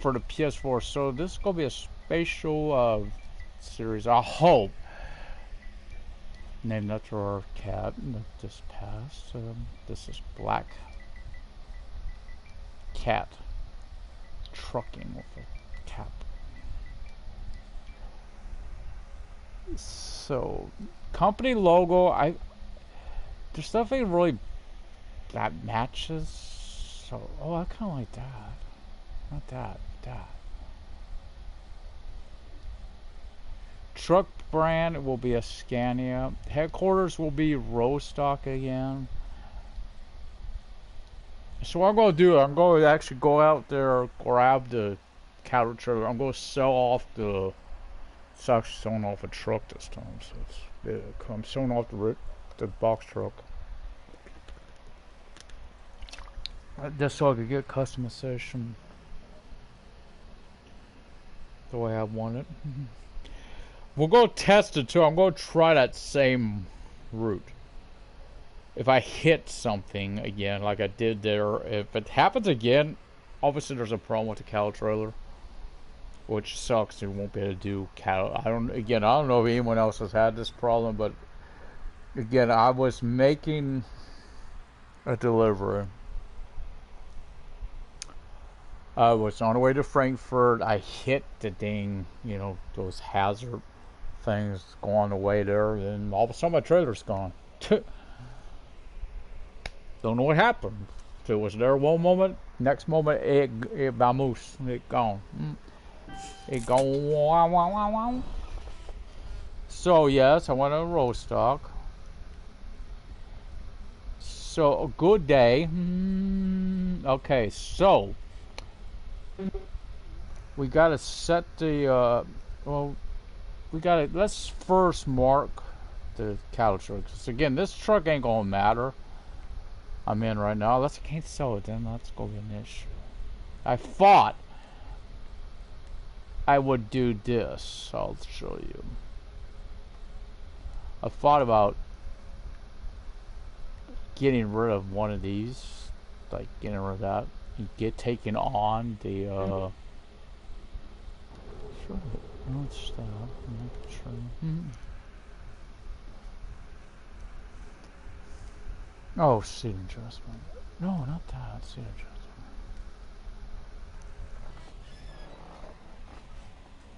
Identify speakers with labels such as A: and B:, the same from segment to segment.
A: for the PS4. So this is gonna be a special series. I hope. Named after our cat that just passed. This is Black Cat trucking with a cap. So company logo. There's nothing really that matches. So I kind of like that. Not that. That. Truck brand will be a Scania. Headquarters will be Rostock again. So what I'm going to do, I'm going to actually go out there, grab the cattle trailer. I'm going to sell off the. It's actually selling off a truck this time. So it's big. I'm selling off the box truck. Just so I could get customization the way I want it. We'll go test it too. I'm going to try that same route. If I hit something again, like I did there, if it happens again, obviously there's a problem with the cattle trailer, which sucks. You won't be able to do cattle. I don't know if anyone else has had this problem, but again, I was making a delivery. I was on the way to Frankfurt. I hit the ding, those hazard things go on the way there, and all of a sudden my trailer's gone. Don't know what happened. So it was there one moment, next moment it vamoose, it gone. It gone. Wow, wow, wow, wow. So yes, I went on Rostock. So a good day. Okay, so we gotta set the let's first mark the cattle truck. So again, this truck ain't gonna matter. I'm in right now. I can't sell it then. Let's go get an issue. I thought I would do this. I'll show you. I thought about getting rid of one of these, like getting rid of that, and taking on the. Sure. Let's stop. Sure. Oh, seat adjustment. No, not that. Seat adjustment.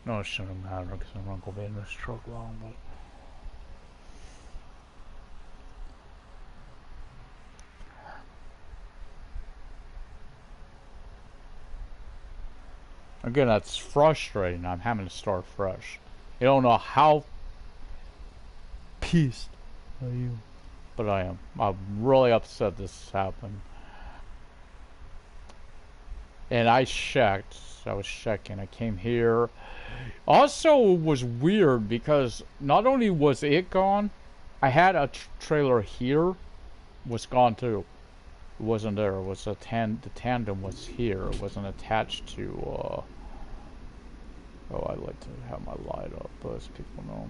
A: No, it shouldn't matter because I'm not going to be in this truck long, but. Again, that's frustrating. I'm having to start fresh. You don't know how pissed are you. But I am. I'm really upset this happened. And I checked. I was checking. I came here. Also, it was weird because not only was it gone, I had a trailer here. Was gone too. It wasn't there. It was the tandem was here. It wasn't attached to. Oh, I like to have my light up, as people know.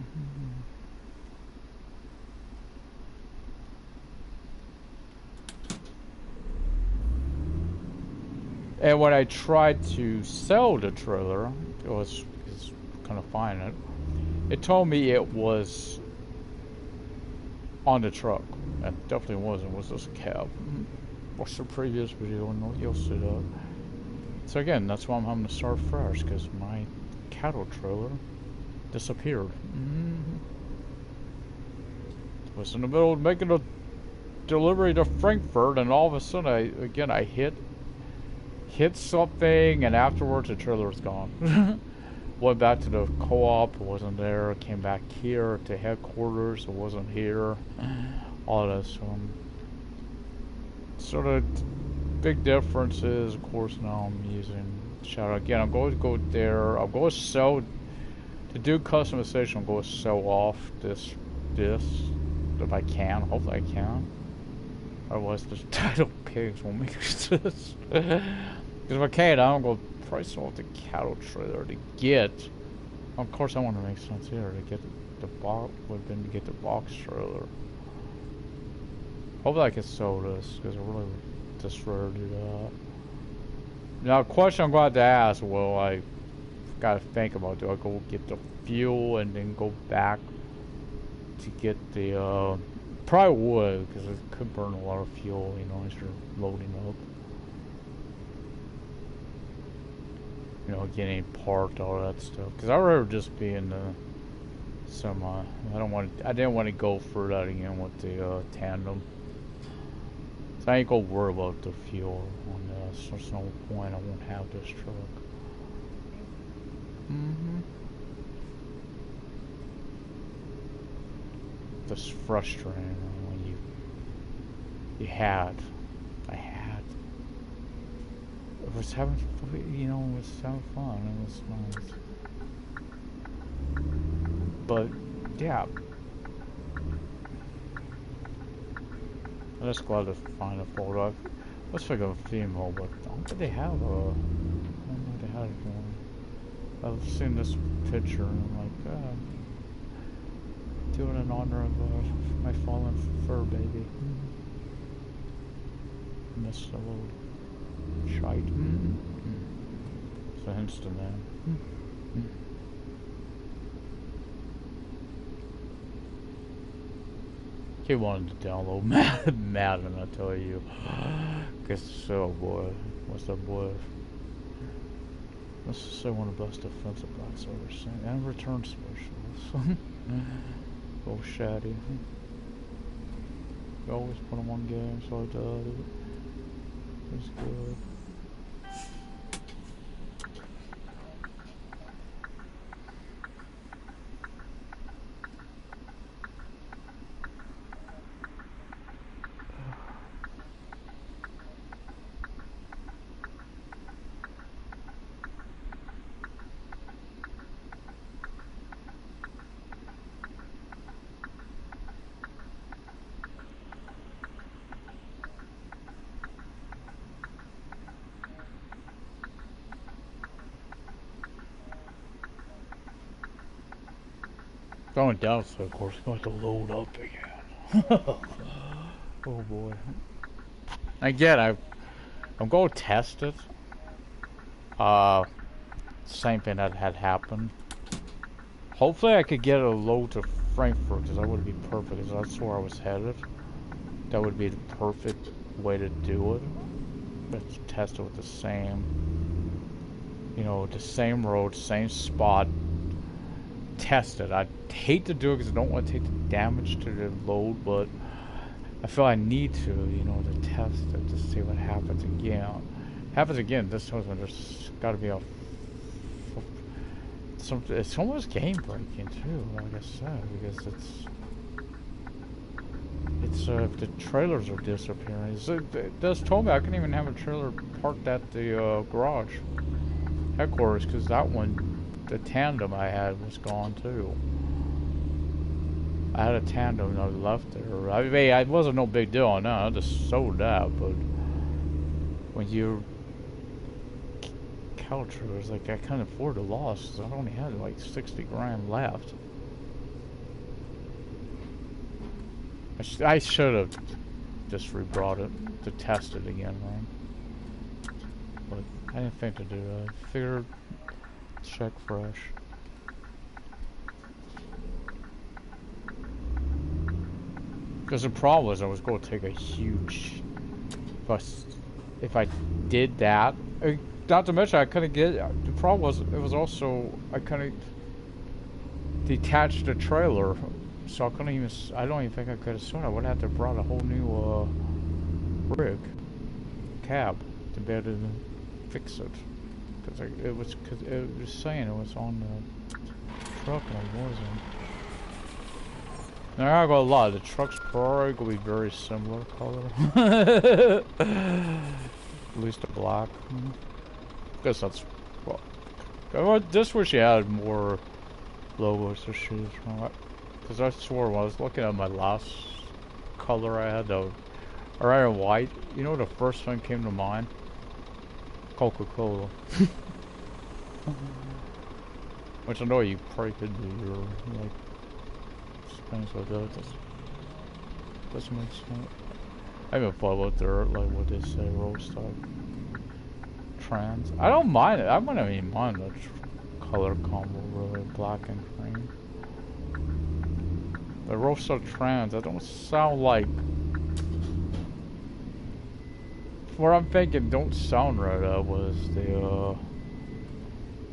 A: And when I tried to sell the trailer, it was couldn't find it. It told me it was on the truck. It definitely wasn't. It was this cab. Watch the previous video and you'll see that. So again, that's why I'm having to start fresh because my cattle trailer disappeared. I was in the middle of making a delivery to Frankfurt, and all of a sudden, I hit something, and afterwards the trailer was gone. Went back to the co-op, it wasn't there. Came back here to headquarters, it wasn't here. All of this. So the big difference is, of course, now I'm using Shadow. Again, I'm going to go there. I'm going to sell, to do customization, I'm going to sell off this, if I can. Hopefully I can. Otherwise, the title pigs won't make sense. Because if I can't, I'm going to price off the cattle trailer to get. Of course, I want to make sense here to get the box. Would been to get the box trailer. Hopefully, I can sell this because I really just rather do that. Now, a question I'm glad to ask, well, I gotta think about, do I go get the fuel and then go back to get the, probably would, because it could burn a lot of fuel, you know, as you're loading up. You know, getting parked, all that stuff. Because I'd rather just be in the semi. I didn't want to go through that again with the tandem. So I ain't gonna worry about the fuel on this. There's no point. I won't have this truck. That's frustrating when I had. It was having, you know, it was having fun. It was nice. But yeah, I'm just glad to find a photo. I was thinking of a female, but I don't think they have a. I don't know if they had one. I've seen this picture and I'm like, doing it in honor of my fallen fur baby. Miss a little shite. It's a instant name. He wanted to download Madden, I tell you. Guess so, boy. What's that, boy? Let's just say one of the best defensive backs I've ever seen. And return specialist. Oh, Shaddy. You always put him on games like that. It's good. Going down, so of course, I'm going to load up again. Oh boy. Again, I'm going to test it. Same thing that had happened. Hopefully I could get a load to Frankfurt, because that would be perfect, because that's where I was headed. That would be the perfect way to do it. Let's test it with the same, you know, the same road, same spot. Test it. I'd hate to do it because I don't want to take the damage to the load, but I feel I need to, you know, to test it to see what happens again. Happens again, this time there's got to be it's almost game breaking too, like I said, because it's the trailers are disappearing. This told me I couldn't even have a trailer parked at the garage headquarters because that one, the tandem I had, was gone too. I had a tandem and I left there. I mean, it wasn't no big deal on that. I just sold that, but when you trailers, like I couldn't afford the loss, so I only had like 60 grand left. I should have just rebrought it to test it again, right? But I didn't think to do that. I figured check fresh. Because the problem was I was going to take a huge, if I did that, not to mention I couldn't get, the problem was, it was also, I couldn't detach the trailer, so I couldn't even, I don't even think I could have sold it. I would have to have brought a whole new rig, cab, to be able to fix it. Because it was saying it was on the truck and it wasn't. Now I gotta lie, the truck's probably gonna be very similar color. At least a black. Guess that's, well, I just wish you had more logos to choose from. Because I swore when I was looking at my last color I had, the red and white, you know the first thing came to mind? Coca-Cola. Which I know you probably could do your, like, things like that. Doesn't make sense. I haven't followed their, like, what they say, road stop. trans. I don't mind it. I wouldn't even mind the color combo, really, black and cream. The Rosa trans, that don't sound like... What I'm thinking don't sound right was the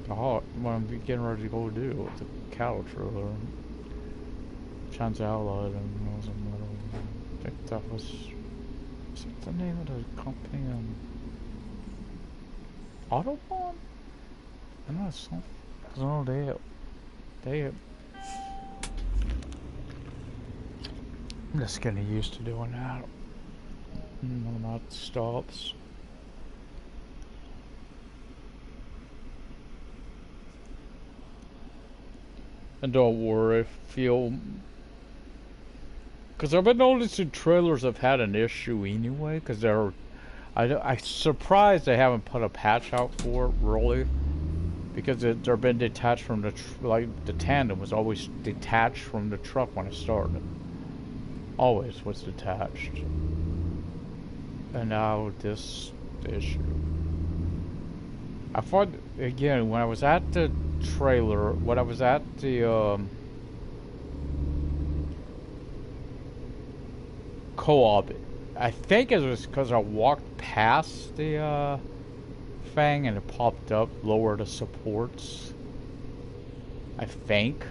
A: what I'm getting ready to go do with the cattle trailer. Chance Allied and was another one. I think that was that the name of the company? Autobahn? I know it's something. I know they I'm just getting used to doing that. When that stops. And don't worry, because I've been noticing trailers have had an issue anyway, because I'm surprised they haven't put a patch out for it, really. Because they're been detached from the tandem was always detached from the truck when it started. Always was detached. And now this issue. I thought, again, when I was at the trailer, when I was at the co-op, I think it was because I walked past the thing and it popped up, lower the supports. I think.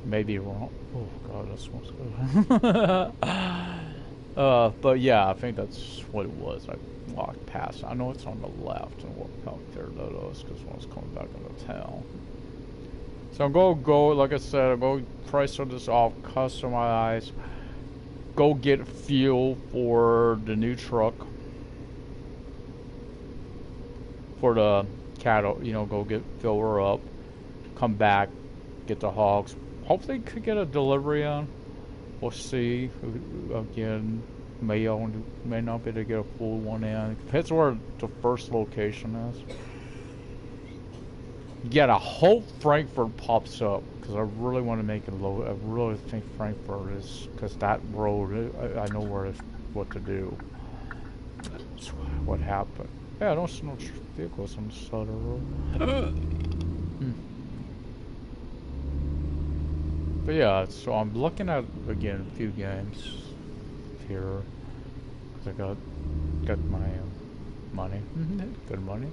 A: Maybe wrong. Oh god, that smells good. But yeah, I think that's what it was. I walked past. I know it's on the left and walked out there to us because when I was coming back into town. So I'm gonna go, like I said, I'm gonna price this off, customize, go get fuel for the new truck, for the cattle, you know, go fill her up, come back, get the hogs. Hopefully could get a delivery on. We'll see. Again, may not be able to get a full one in. Depends where the first location is. Yeah, I hope Frankfurt pops up because I really want to make it low. I really think Frankfurt is, because that road, I know what to do. That's what happened. Yeah, I don't see no vehicles on the side of the road. But yeah, so I'm looking at, again, a few games here. Because I got my money. Good money.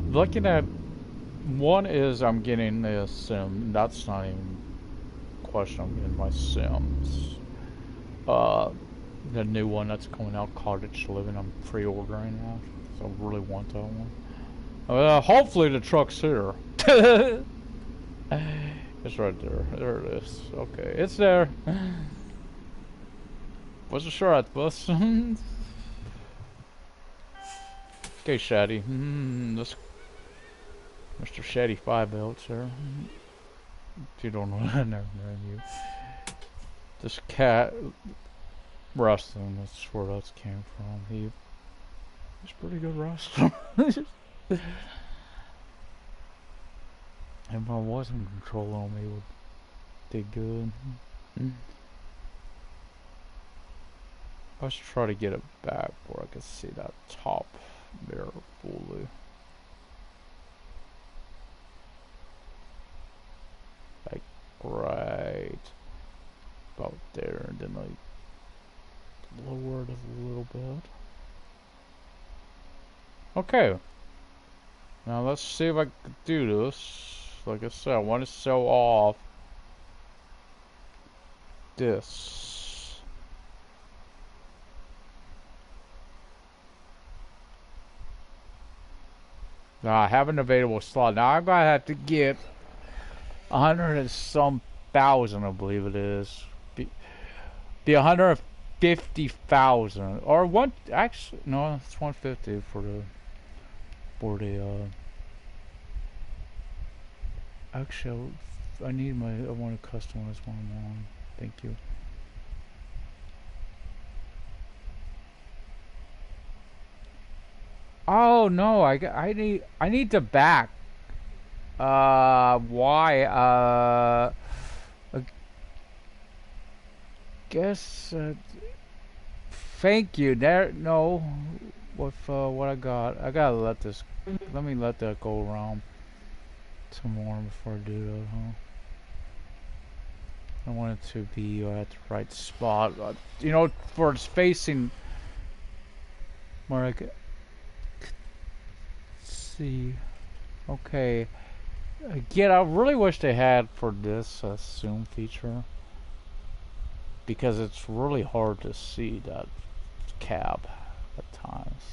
A: Looking at, one is I'm getting a sim. That's not even a question. I'm getting my Sims. The new one that's coming out, Cottage Living, I'm pre-ordering now. So I really want that one. Hopefully the truck's here. It's right there. There it is. Okay, it's there. Wasn't sure at the bus. Okay, Shaddy. This Mr. Shaddy 5 belts here. If you don't know, I never know you. This cat wrestling. That's where that came from. He's pretty good wrestler. If I wasn't controlling him, he would be good. Let's try to get it back where I can see that top mirror fully. Like right about there, and then like lower it a little bit. Okay. Now let's see if I can do this. Like I said, I want to sell off this. Now I have an available slot. Now I'm gonna have to get 100 and some thousand, I believe it is. Be 150,000 or one. Actually, no, it's 150 for the Actually, I want to customize one more. Thank you. Oh no, I need to back. Why? I guess. Thank you. No. with what I got. I gotta let this. Let me let that go around some more before I do that, huh? I want it to be at the right spot. You know, for it's facing where I can see. Okay. Again, I really wish they had for this zoom feature because it's really hard to see that cab at times.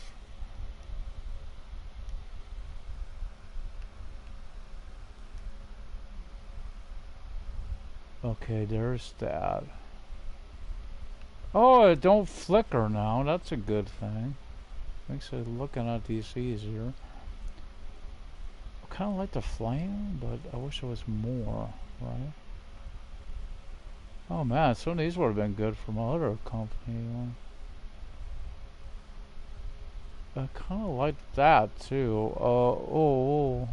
A: Okay, there's that. Oh, it don't flicker now. That's a good thing. Makes it looking at these easier. I kind of like the flame, but I wish there was more, right? Oh man, some of these would have been good from other company. I kind of like that too. Oh.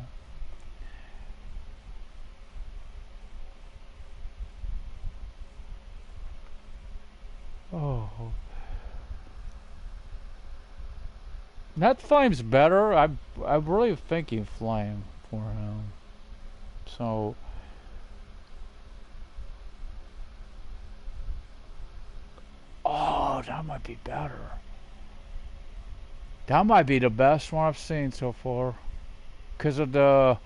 A: Oh. That flame's better. I'm really thinking flame for him. So. Oh, that might be better. That might be the best one I've seen so far. Because of the.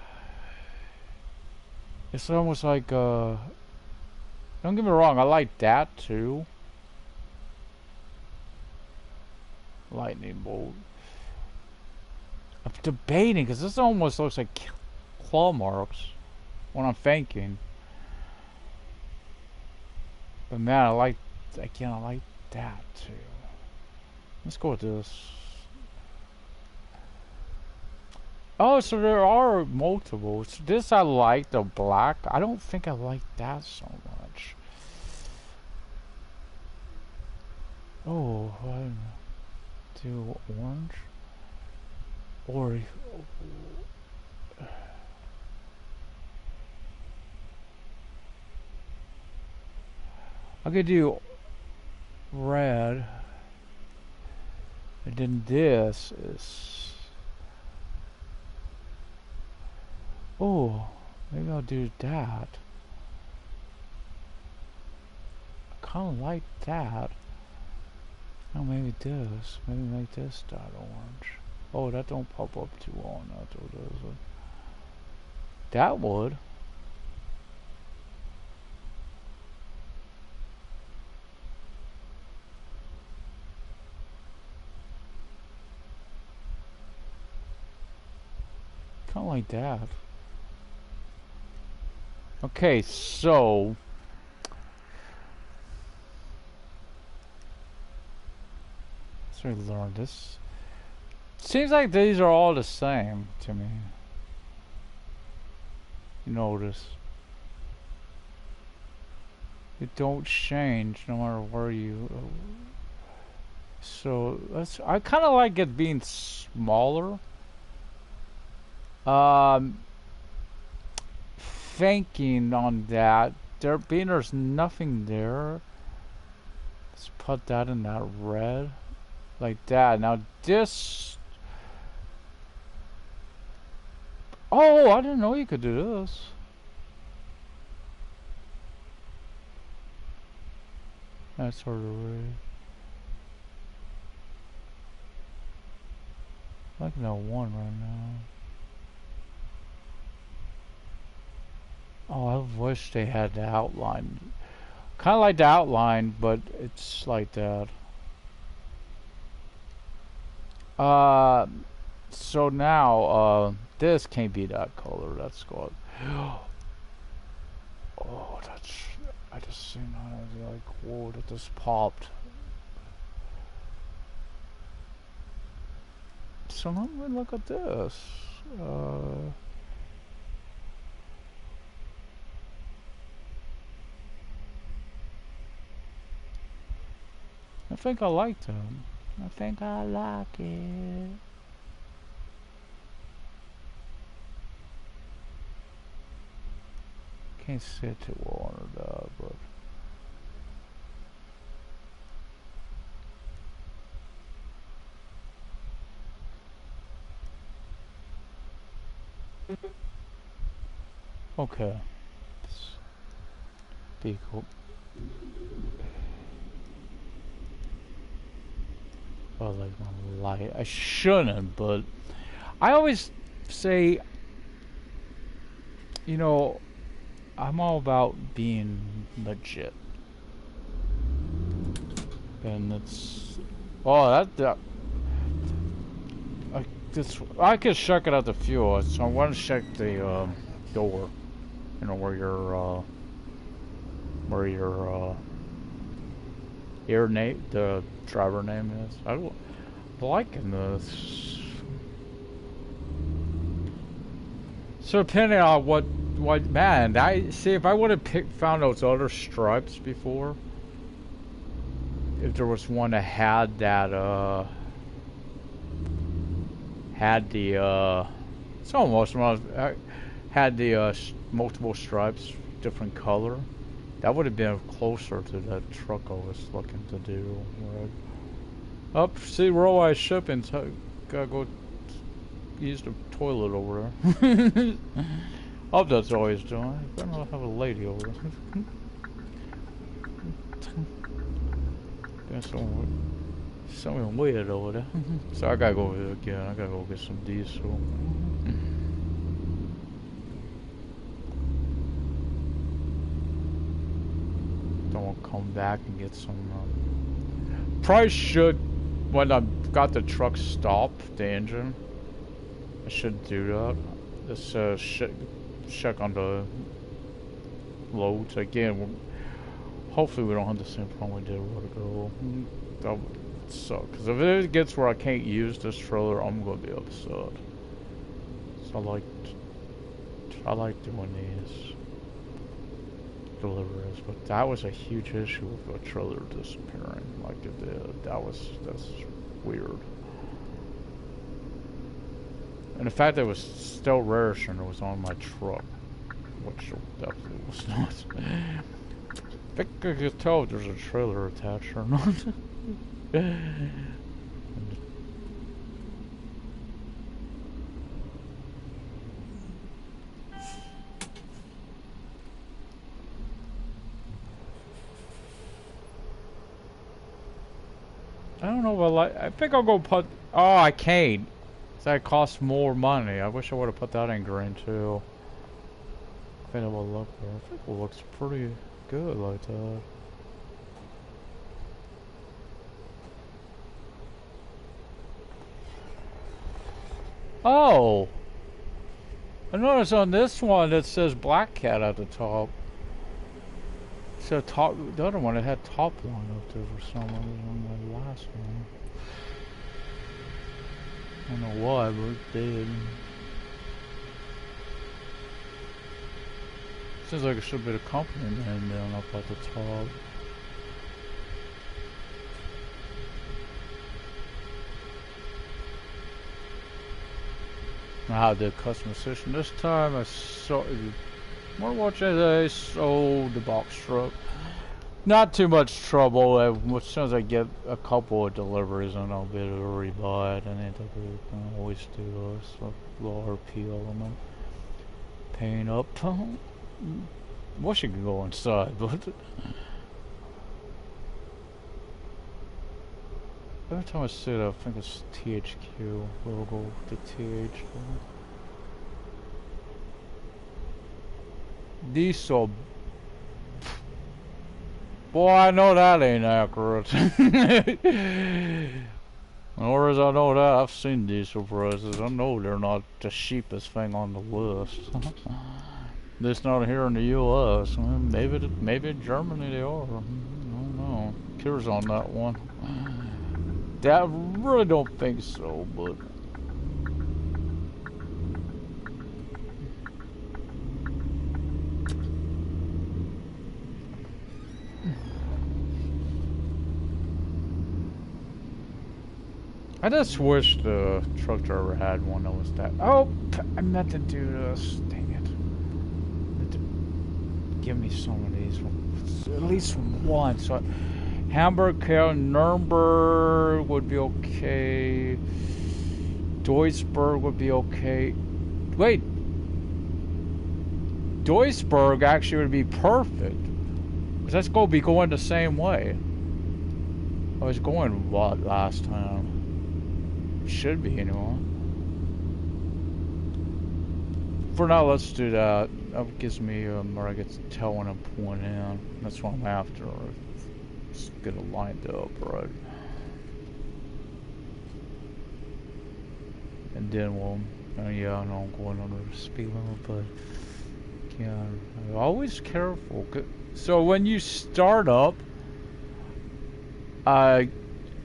A: It's almost like. Don't get me wrong, I like that too. Lightning bolt. I'm debating because this almost looks like claw marks when I'm thinking. But man, I like. Again, I like that too. Let's go with this. Oh, so there are multiples. This I like, the black. I don't think I like that so much. Oh, I do orange. Or I could do red. And then this is. Oh, maybe I'll do that. I kind of like that. Oh, maybe this. Maybe make this dot orange. Oh, that don't pop up too well now, though, does it? That would. Kind of like that. Okay, so. Let's really learn this. Seems like these are all the same to me. You notice. It don't change no matter where you. So let's. I kind of like it being smaller. Thinking on that, there's nothing there. Let's put that in that red, like that. Now this. Oh, I didn't know you could do this. That's sort of weird. I like that one right now. Oh, I wish they had the outline. Kind of like the outline, but it's like that. So now, this can't be that color. That's called. Oh, that's. I just seen how like, whoa, that just popped. So let me look at this. I think I liked him. I think I like it. Can't sit too well under that, but. Okay. Be cool. Oh, like my light. I shouldn't, but I always say, you know, I'm all about being legit, and it's. Oh, that I could check it out the fuel, so I want to check the door. You know where your air name, the driver name is. I'm liking this. So depending on what man, I see if I would have found those other stripes before. If there was one that had that had the it's almost had the multiple stripes, different color. That would have been closer to that truck I was looking to do. Right? Up, see, worldwide shipping. So gotta go use the toilet over there. Up, that's always doing. I don't have a lady over there. There's something weird over there. So I gotta go over there again. I gotta go get some diesel. Then we'll come back and get some. Probably should, when I got the truck stopped, the engine, I should do that. Just check on the loads again. Hopefully we don't have the same problem we did a while ago. That would suck. Because if it gets where I can't use this trailer, I'm gonna be upset. So I like doing these deliveries, but that was a huge issue with a trailer disappearing like it did. That's weird. And the fact that it was still registering, it was on my truck, which definitely was not. I think I could tell if there's a trailer attached or not. I don't know, but I think I'll go put. Oh, I can't. That costs more money. I wish I would have put that in green too. I think it will look there. I think it looks pretty good like that. Oh! I noticed on this one it says Black Cat at the top. So top, the other one it had top line up there for some reason on the last one. I don't know why, but it did. Seems like it should be the company name down up at the top. I did customization this time. I saw. More watching they sold the box truck. Not too much trouble. As soon as I get a couple of deliveries, and I'll be able to rebuy it. And I can always do a little RP element. Paint up. Wish you could go inside, but every time I see it, I think it's THQ logo, the TH. Diesel. Boy, I know that ain't accurate. Or as I know that, I've seen diesel prices. I know they're not the cheapest thing on the list. It's not here in the U.S. Maybe in Germany they are. I don't know. Curious on that one. I really don't think so, but. I just wish the truck driver had one that was that. Oh, I meant to do this. Dang it. Give me some of these. At least one. So, Hamburg, Nuremberg would be okay. Duisburg would be okay. Wait, Duisburg actually would be perfect. Because that's going to be going the same way. I was going what last time? Should be anyway. For now, let's do that. That gives me where I get to tell when I'm pulling in. That's what I'm after. Just get it lined up, right? And then we'll, yeah, I know I'm going under the speed limit, but yeah, I'm always careful. So when you start up,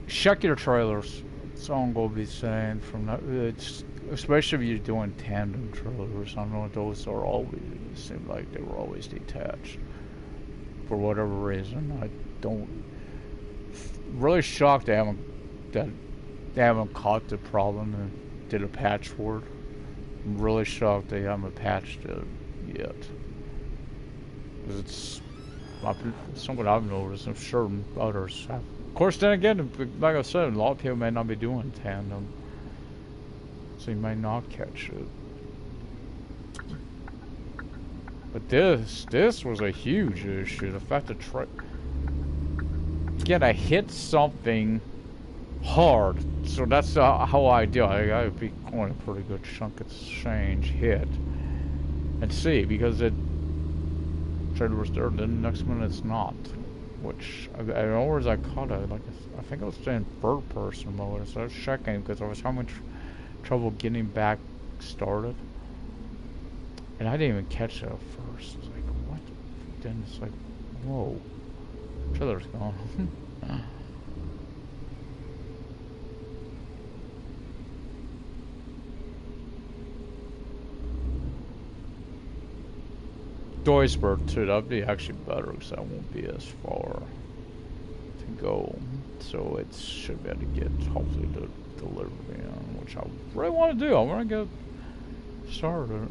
A: check your trailers. That's all I'm going to be saying from that. It's, especially if you're doing tandem trailers. I know those are always, it seemed like they were always detached. For whatever reason. I don't, really shocked they haven't caught the problem and did a patch for it. I'm really shocked they haven't patched it yet. Because it's something I've noticed. I'm sure others have. Of course, then again, like I said, a lot of people may not be doing tandem. So you might not catch it. But this was a huge issue. The fact that again, I hit something hard. So that's how I do. I gotta be going a pretty good chunk of change hit. And see, because it trailer was there, then the next minute it's not. Which, in other words, I caught it. Like, I think I was in third person mode. So I was checking because I was having trouble getting back started. And I didn't even catch it at first. It's like, what? Then it's like, whoa. Trailer's gone. Duisburg too, that'd be actually better because I won't be as far to go. So it should be able to get, hopefully, the delivery on, which I really want to do. I want to get started.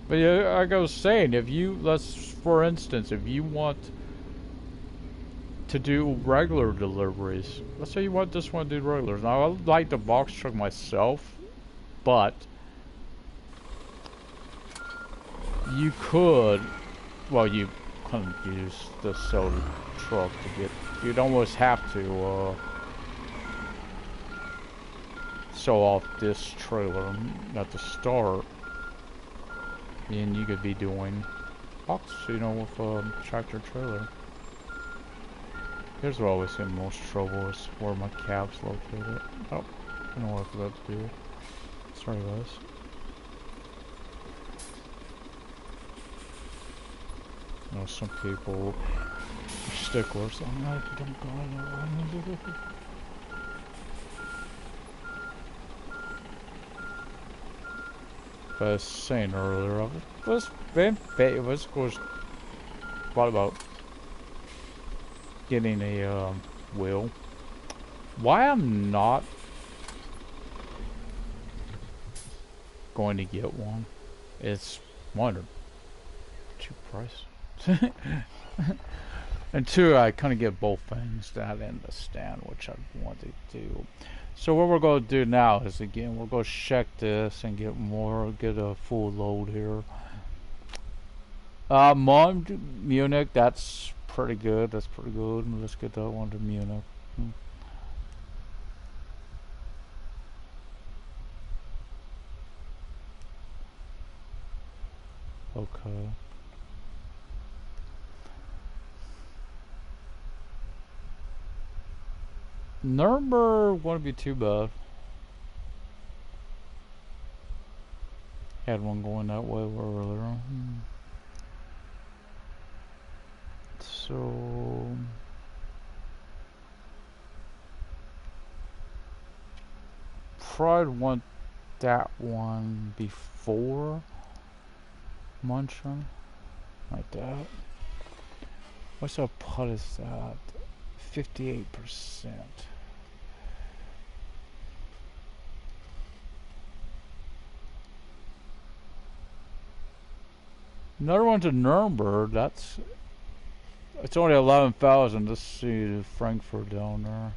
A: But yeah, like I was saying, if you, for instance, if you want to do regular deliveries, let's say you just want to do regulars. Now, I like the box truck myself, but you could, well, you couldn't use the soda truck to get, you'd almost have to sew off this trailer at the start, and you could be doing box, you know, with a tractor trailer. Here's where I always get in most trouble, is where my cab's located. Oh, I don't know what I forgot to do. Sorry guys. You know, some people are sticklers. I'm like, don't go in there. But I was saying earlier, it was course, what about getting a wheel? Why I'm not going to get one? It's one, cheap price. And two, I kind of get both things that I understand, which I want to do. So what we're going to do now is, again, we're going to check this and get a full load here. Munich, that's pretty good. That's pretty good. Let's get that one to Munich. Okay. Nuremberg wouldn't be too bad. Had one going that way earlier. So probably want that one before Munchen, like that. What's up? What is that? 58%. Another one to Nuremberg. That's, it's only 11,000. Let's see Frankfurt down there.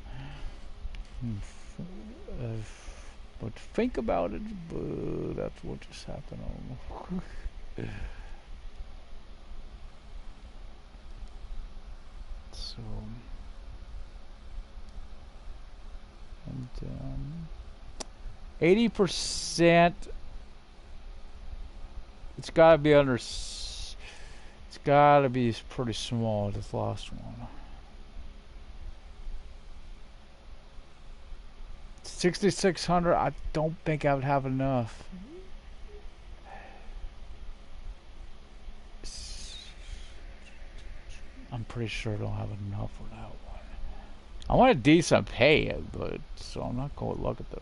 A: But think about it. But that's what just happened. So, and 80%. It's got to be under. It's got to be pretty small. This last one. 6,600. I don't think I would have enough. I'm pretty sure I don't have enough for that one. I want a decent pay, but so I'm not going to look at the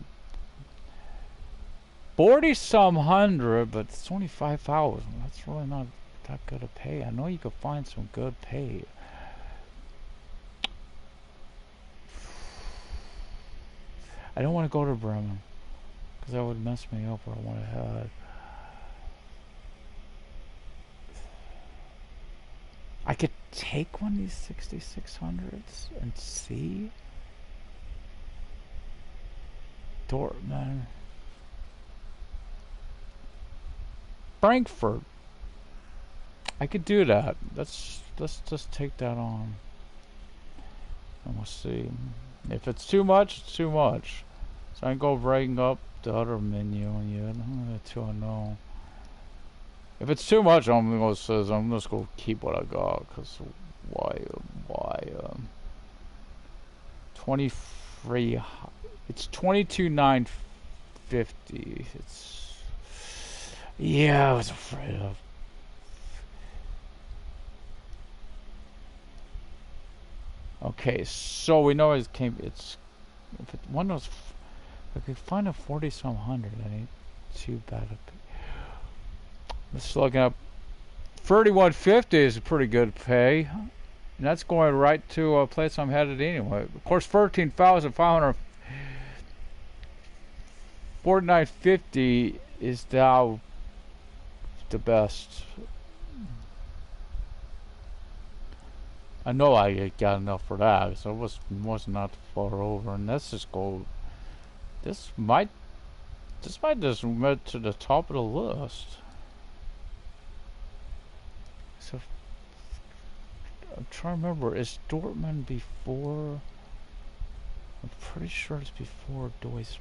A: 40 some hundred, but it's 25,000. That's really not that good a pay. I know you could find some good pay. I don't want to go to Bremen because that would mess me up where I want to head. I could take one of these 6,600s and see. Dortmund. Frankfurt. I could do that. Let's just take that on. And we'll see. If it's too much, it's too much. So I can go bring up the other menu and yeah, that's too unknown. If it's too much, I'm just gonna keep what I got. Cause why 23. It's 22,950. It's yeah. I was afraid of. Okay, so we know it came. It's if it one was. If I could find a 40 some hundred, that ain't too bad. Let's look up. 3150 is a pretty good pay. And that's going right to a place I'm headed anyway. Of course, 4950 is now the best. I know I got enough for that, so it was not far over. And let's just go. This might just move to the top of the list. So I'm trying to remember, is Dortmund before? I'm pretty sure it's before Duisburg.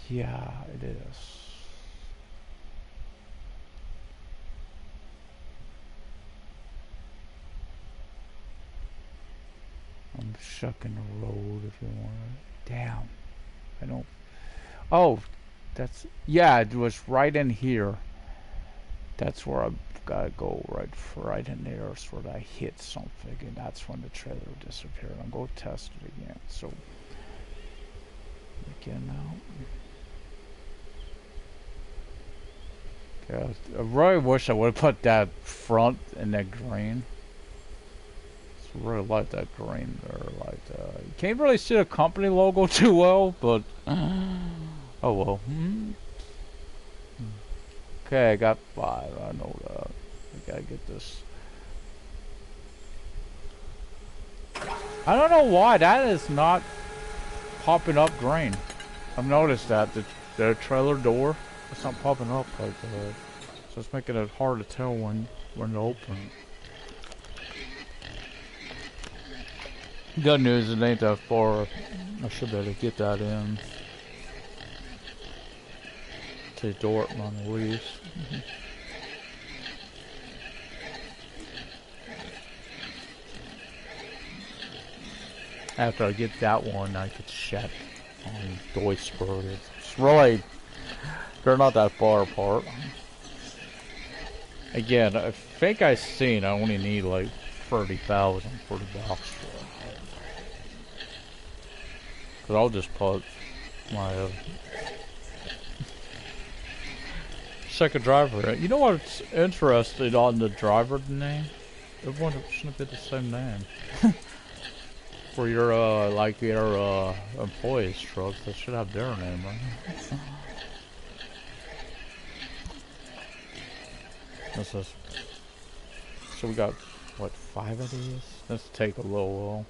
A: Yeah, it is. I'm shucking the road if you want it. Damn. I don't. Oh, that's. Yeah, it was right in here. That's where I've got to go right in there so that I hit something, and that's when the trailer disappeared. I'll go test it again. So, again now. Okay, I really wish I would have put that front in that green. I really like that green there. Like you can't really see the company logo too well, but oh well. Okay, I got 5. I know that. I gotta get this. I don't know why that is not popping up green. I've noticed that the trailer door is not popping up like that, so it's making it hard to tell when to open it. Good news, it ain't that far. I should be able to get that in. To Dortmund at least. After I get that one, I could check on Duisburg. It's really, they're not that far apart. Again, I think I seen I only need like 30,000 for the box. Cause I'll just put my second driver in. You know what's interesting on the driver name? Everyone shouldn't be the same name. For your like your employees' trucks, they should have their name, right? This is so we got what 5 of these? Let's take a little while.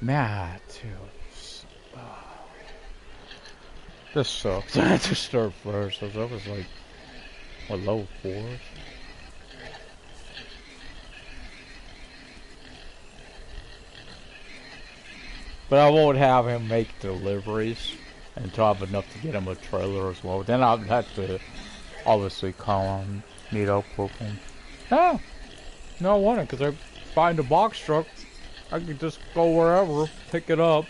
A: Man, dude. This sucks. I had to start first. So that was like, what, low fours? But I won't have him make deliveries until I have enough to get him a trailer as well. Then I'll have to obviously call him, meet up with him. No, no, I want it because I find a box truck. I can just go wherever, pick it up,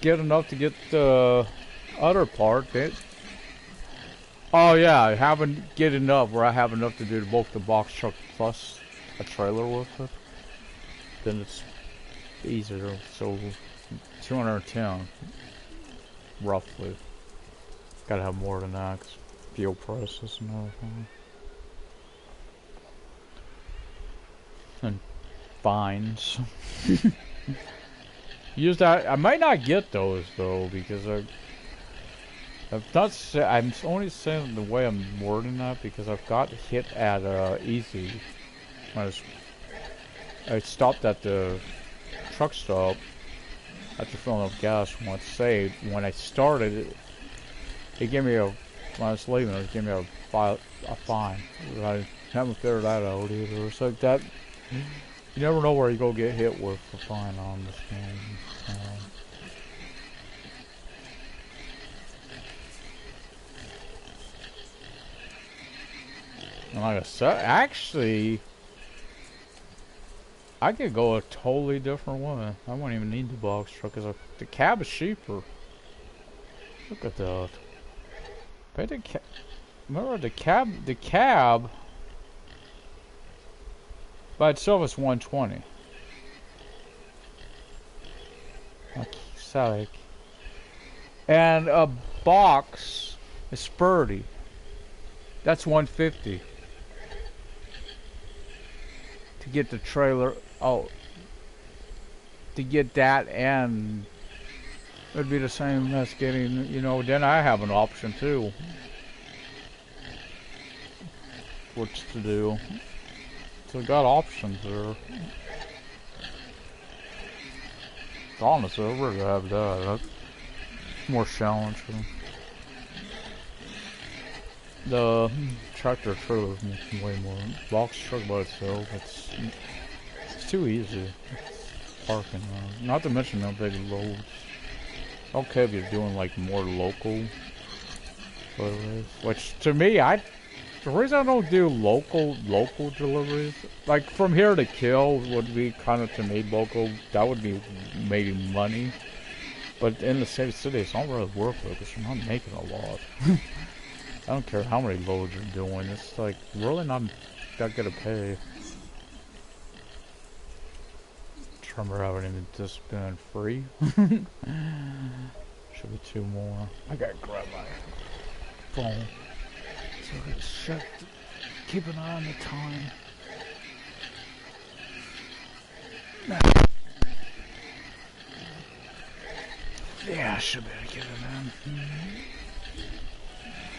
A: get enough to get the other part. Oh yeah, I haven't get enough where I have enough to do both the box truck plus a trailer with it. Then it's easier. So 210 roughly. Gotta have more than that 'cause fuel prices and everything. And fines. Use that. I might not get those though because I've not. I'm only saying the way I'm wording that because I've got hit at easy. When I stopped at the truck stop after filling up gas once saved. When I started, it gave me when I was leaving, it gave me a fine. I haven't figured that out either. It's like that. You never know where you go get hit with a fine on this game. And like I said, actually, I could go a totally different way. I won't even need the box truck because the cab is cheaper. Look at that. But remember the cab by itself is 120. Sorry. And a box is 30. That's 150. To get the trailer, to get that, and it'd be the same as getting, you know, then I have an option too. What's to do. So I got options there. Honestly, I'd rather have that. That's more challenging. The tractor trailer is way more. Box truck by itself, it's too easy. It's parking. Not to mention no big loads. Okay, if you're doing like more local deliveries, which to me, the reason I don't do local deliveries, like from here to Kill would be kind of to me local. That would be maybe money, but in the same city, it's not really worth it because you're not making a lot. I don't care how many loads you're doing. It's like really not that good to pay. Remember having even just been free. Should be 2 more. I gotta grab my phone so I can check. Keep an eye on the time. Yeah, I should be able to get it in.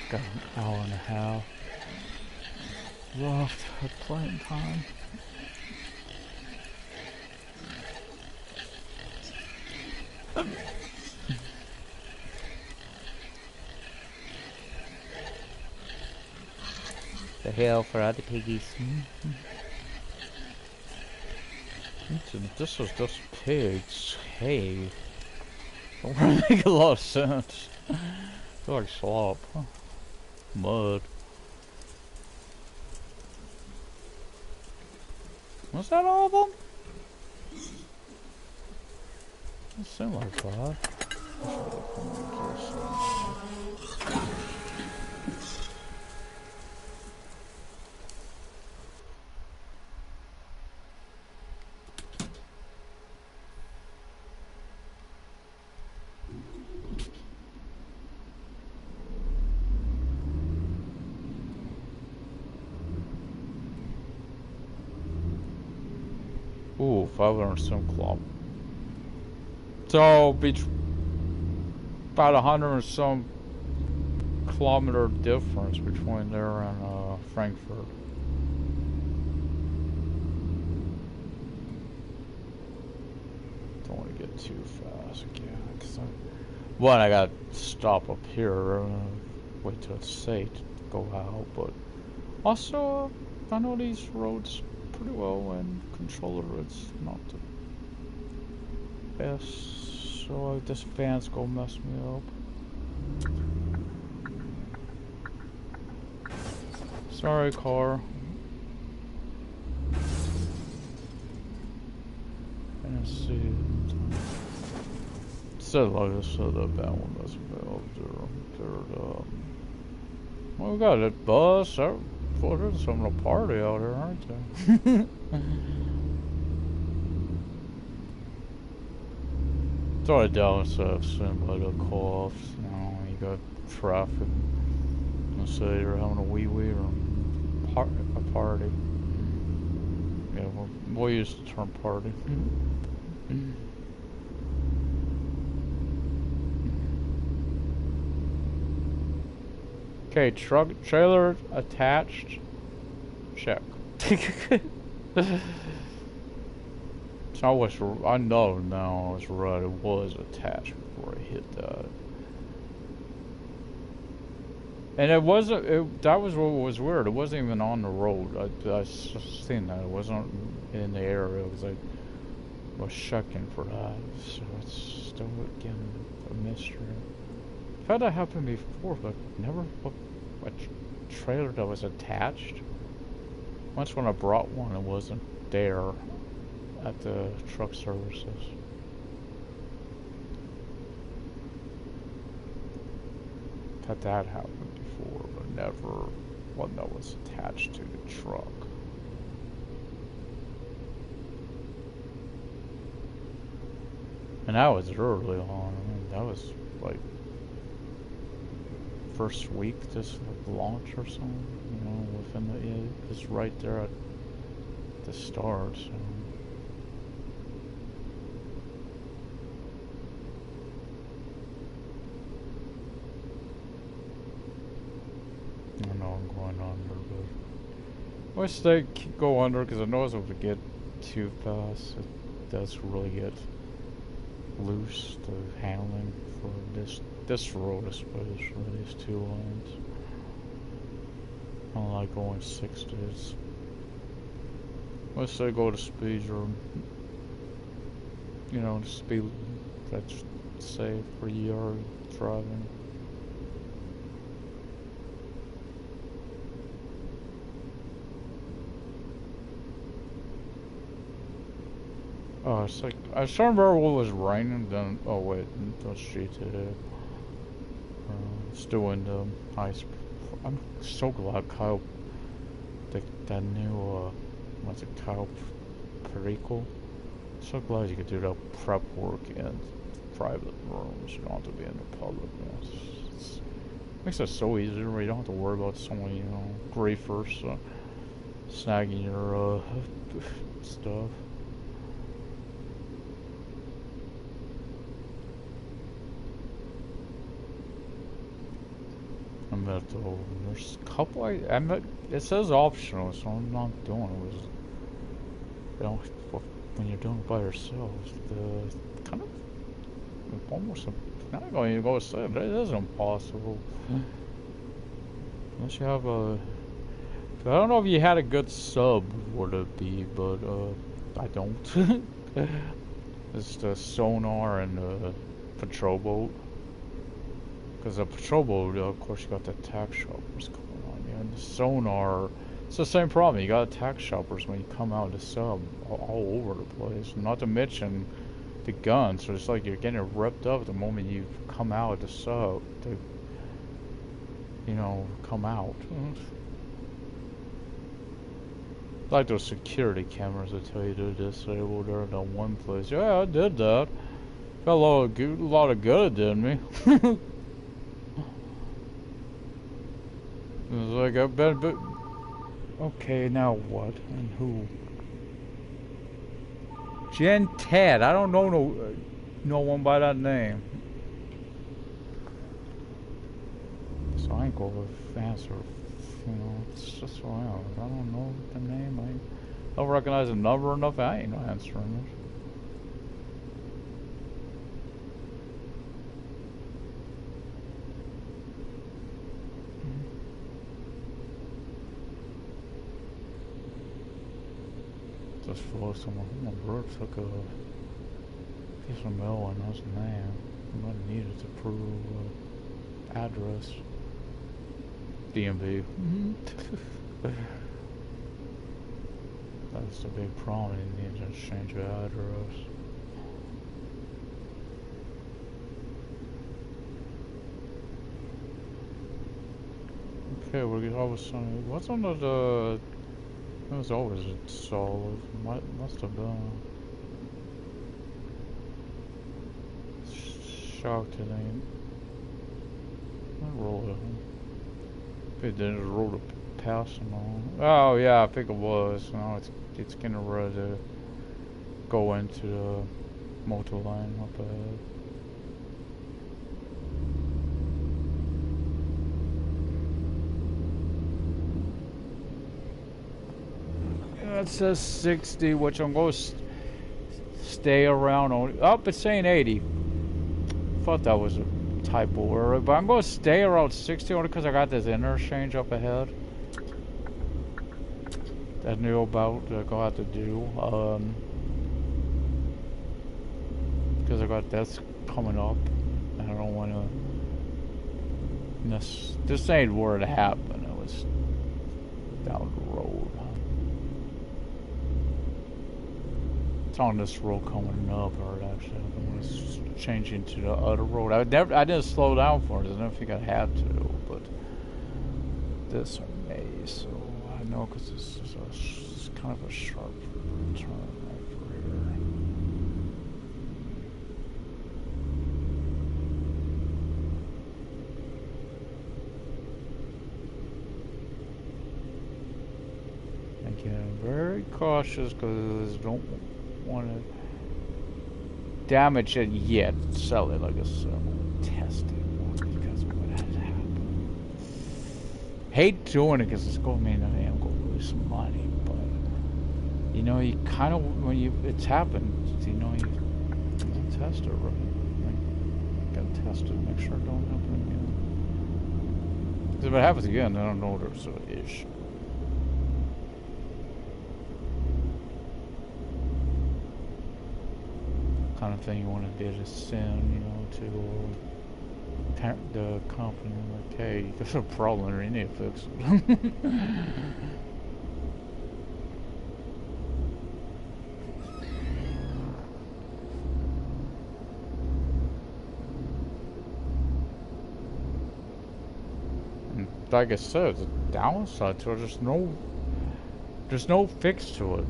A: Got an hour and a half left of playing time. The hell for other piggies. This was just pigs. Hey. Don't really make a lot of sense. I feel like slop. Huh? Mud. Was that all of them? It seemed like that. Ooh, 500 some club. So, about 100 and some kilometer difference between there and Frankfurt. . don't want to get too fast again. One, I got to stop up here, wait till it's safe to go out, but also, I know these roads pretty well, and controller, it's not the best, so this van's gonna mess me up. Sorry, car. And let's see. Said like I said, that bad one doesn't fail. Well, we got a bus. Well, there's some of a party out here, aren't there? It's already downside of sin by the co-ops. You know, you got traffic. Let's say you're having a wee or a party. Yeah, we'll use the term party. Okay, truck trailer attached. Check. So I know now I was right. It was attached before I hit that. And it wasn't. That was what was weird. It wasn't even on the road. I seen that. It wasn't in the area because I was checking for that. So it's still again a mystery. I've had that happen before, but never a trailer that was attached. Once when I brought one, it wasn't there at the truck services. Had that happen before, but never one that was attached to the truck. And that was early on. I mean, that was like first week, just like launch or something. You know, within the it's right there at the start. So. I know I'm going under, but I wish they could go under because I know if we get too fast, it does really get loose, the handling for this road especially, these two lanes. I don't like going 60s. Unless they go to speeds or, you know, the speed that's safe for your driving. Oh, it's like, I still remember what was raining then. Oh wait, that's GTA. It's doing the ice. I'm so glad Kyle, that new, what's it, Kyle Perico? So glad you could do that prep work in private rooms. You don't have to be in the public. It makes it so easy. You don't have to worry about so many, you know, griefers snagging your stuff. I'm at the, there's a couple it says optional, so I'm not doing it. You know, when you're doing it by yourself, the kind of almost not going to go say it is impossible. Unless you have a, I don't know if you had a good sub, would it be, but I don't. It's the sonar and the patrol boat. Because the patrol boat, of course, you got the attack shoppers going on. Yeah, and the sonar, it's the same problem. You got attack shoppers when you come out of the sub all over the place. Not to mention the guns. So it's like you're getting ripped up the moment you come out of the sub to, you know, come out. Like those security cameras that tell you to disable there in that one place. Yeah, I did that. Got a lot of good it did me. It was like, I bet, okay, now what? And who? Jen Ted. I don't know no one by that name. So I ain't going to answer. You know, it's just what I don't know the name. I don't recognize the number enough. I ain't answering it. this for someone. My brother took a piece of mail and his name. I'm gonna need it to prove address. DMV. That's the big problem. You need to change your address. Okay, we're always on. What's under the? It was always solid. Must have been. Shocked it ain't. I roll it. It didn't roll the passing on. Oh yeah, I think it was. Now it's getting ready to go into the multi-line up ahead. It says 60, which I'm going to stay around on. Oh, it's saying 80. Thought that was a typo error, but I'm going to stay around 60 only because I got this interchange up ahead that I knew about that I'm going to have to do. Because I got this coming up, and I don't want to. This ain't where it happened. It was down the road. It's on this road coming up, or actually, when it's changing to the other road. I didn't slow down for it. I don't think I had to, but this one may. So I know because this is it's kind of a sharp turn right for here. Again, very cautious because don't want to damage it yet. Sell it like a testing because of what had happened. Hate doing it because it's going to mean I am going to lose some money, but you know, you kind of when it's happened, you know, you test it right. You gotta test it, make sure it don't happen again. Because if it happens again, I don't know there's an issue. Kind of thing you want to do to send, you know, to the company, like, hey, there's a problem there, you need to fix it. And like I said, the downside to it, there's no fix to it,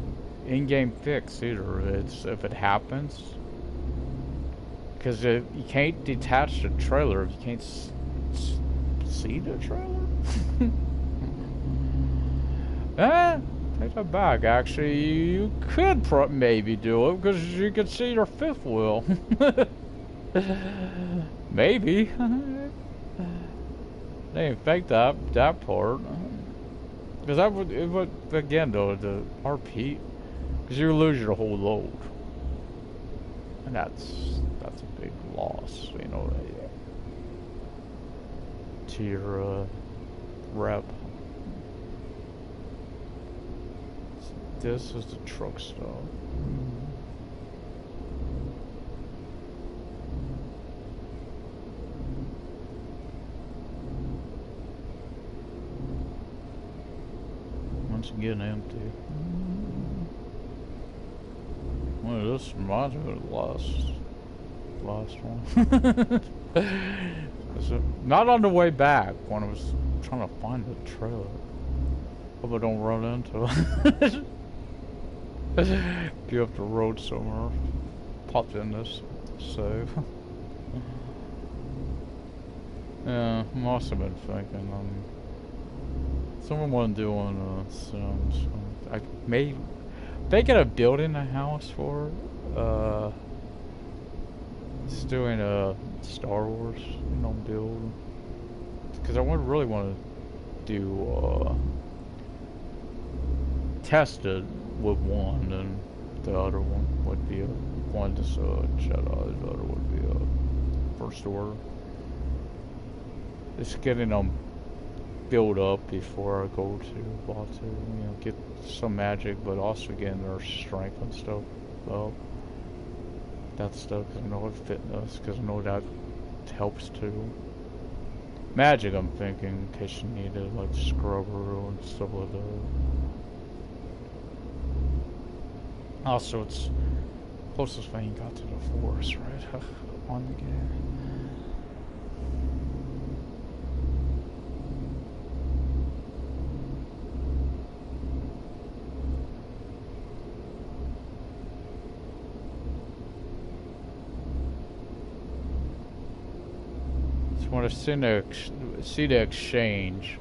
A: in-game fix either. It's if it happens. Because you can't detach the trailer if you can't see the trailer. Take that back. Actually, you could maybe do it because you could see your fifth wheel. Maybe. They didn't fake that part. Because it would again though the RP, because you lose your whole load, and that's a big loss, you know, to your rep. This is the truck stop. Once again empty. Well, this reminds me of the last one. So, not on the way back when I was trying to find the trailer. Hope I don't run into it. Be up the road somewhere. Popped in this save. Yeah, must have been thinking. Someone doing some. I may thinking of building a house for. It's doing a Star Wars, you know, build. Because I would really want to do test it with one, and the other one would be one just Jedi, the other would be a First Order. It's getting them build up before I go to want to, you know, get some magic, but also getting their strength and stuff. Well, that stuff, because I know it's fitness, because I know that helps too. Magic, I'm thinking, in case you need it, like scrubber and stuff like that. Also, it's closest thing you got to the forest, right? On the game. Just want to see the exchange.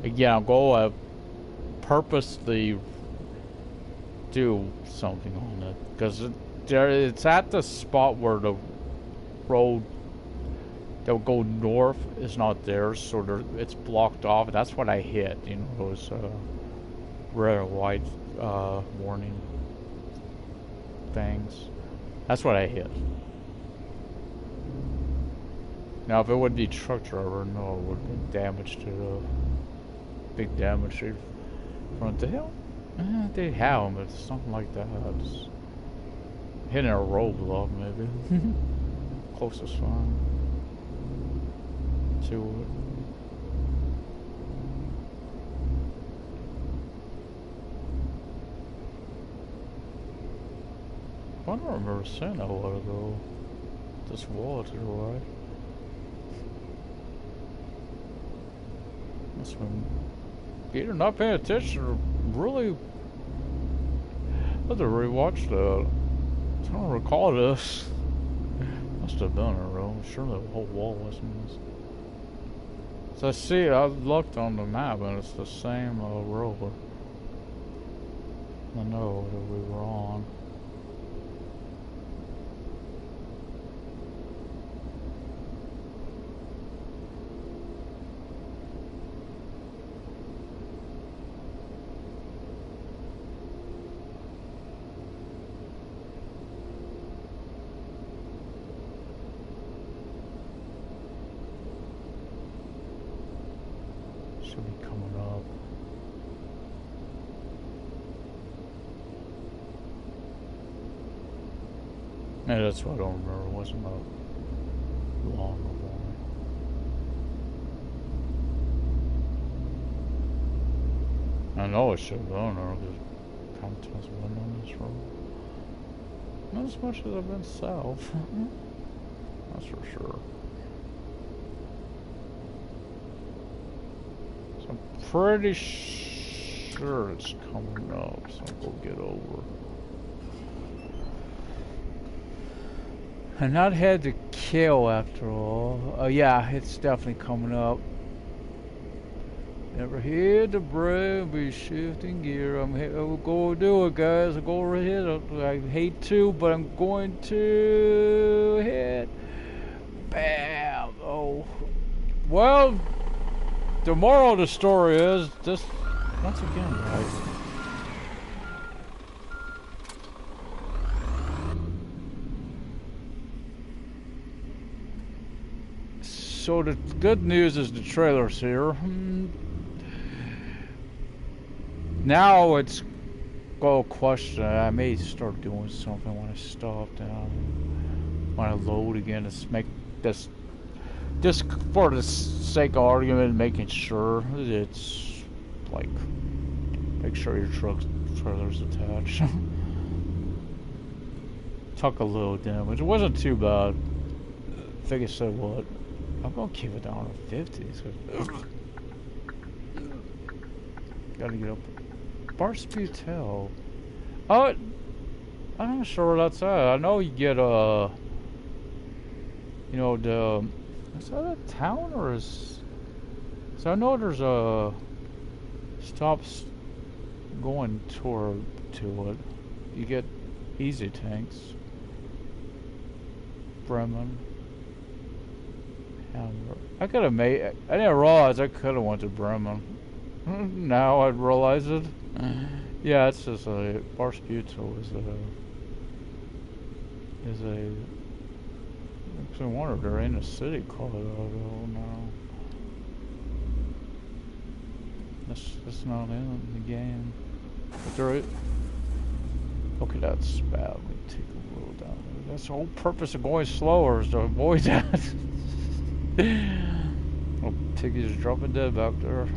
A: Again, I'll go purposely do something on it because it's at the spot where the road that will go north is not there, so it's blocked off. That's what I hit, you know, those red or white warning things. That's what I hit. Now, if it would be truck driver, no, it would have been damage to the big damage to front. The hell? They have them, but something like that. It's hitting a roadblock, maybe. Closest one to it. I don't remember saying that a while ago. This wall to the right. Must have been either not paying attention or really. I had to rewatch that. I don't recall this. Must have been a row. Sure, the whole wall wasn't. So I see. I looked on the map and it's the same road. I know that we were on. Should be coming up. Yeah, that's what I don't remember. It wasn't that long ago. I know it should have been there because content's been on this road. Not as much as I've been south. That's for sure. So I'm pretty sure it's coming up, so I'll go get over. And not had to kill after all. Oh yeah, it's definitely coming up. Never hit the brake, be shifting gear. I'll go do it, guys. I'll go right hit it. I hate to, but I'm going to hit. Bam! Oh. Well, the moral of the story is this. Once again, guys. So the good news is the trailer's here. Now it's go question. I may start doing something when I stop down. When I load again, to make this just for the sake of argument, making sure it's like make sure your trailer's attached. Took a little damage. It wasn't too bad. I think I said what. I'm gonna keep it down to 50. So gotta get up. Bar speed tell. Oh, I'm not sure where that's at. I know you get you know, the is that a town or is? So I know there's a stops going toward to it. You get easy tanks. Bremen. I could have made. I didn't realize I could have went to Bremen. Now I realize it. Yeah, it's just a Barsputo is a. Makes me wonder if there ain't a city called Auto now. That's not in the game. But there, okay, that's bad. We take a little down there. That's the whole purpose of going slower, is to avoid that. Oh, Tiggy's dropping dead back there.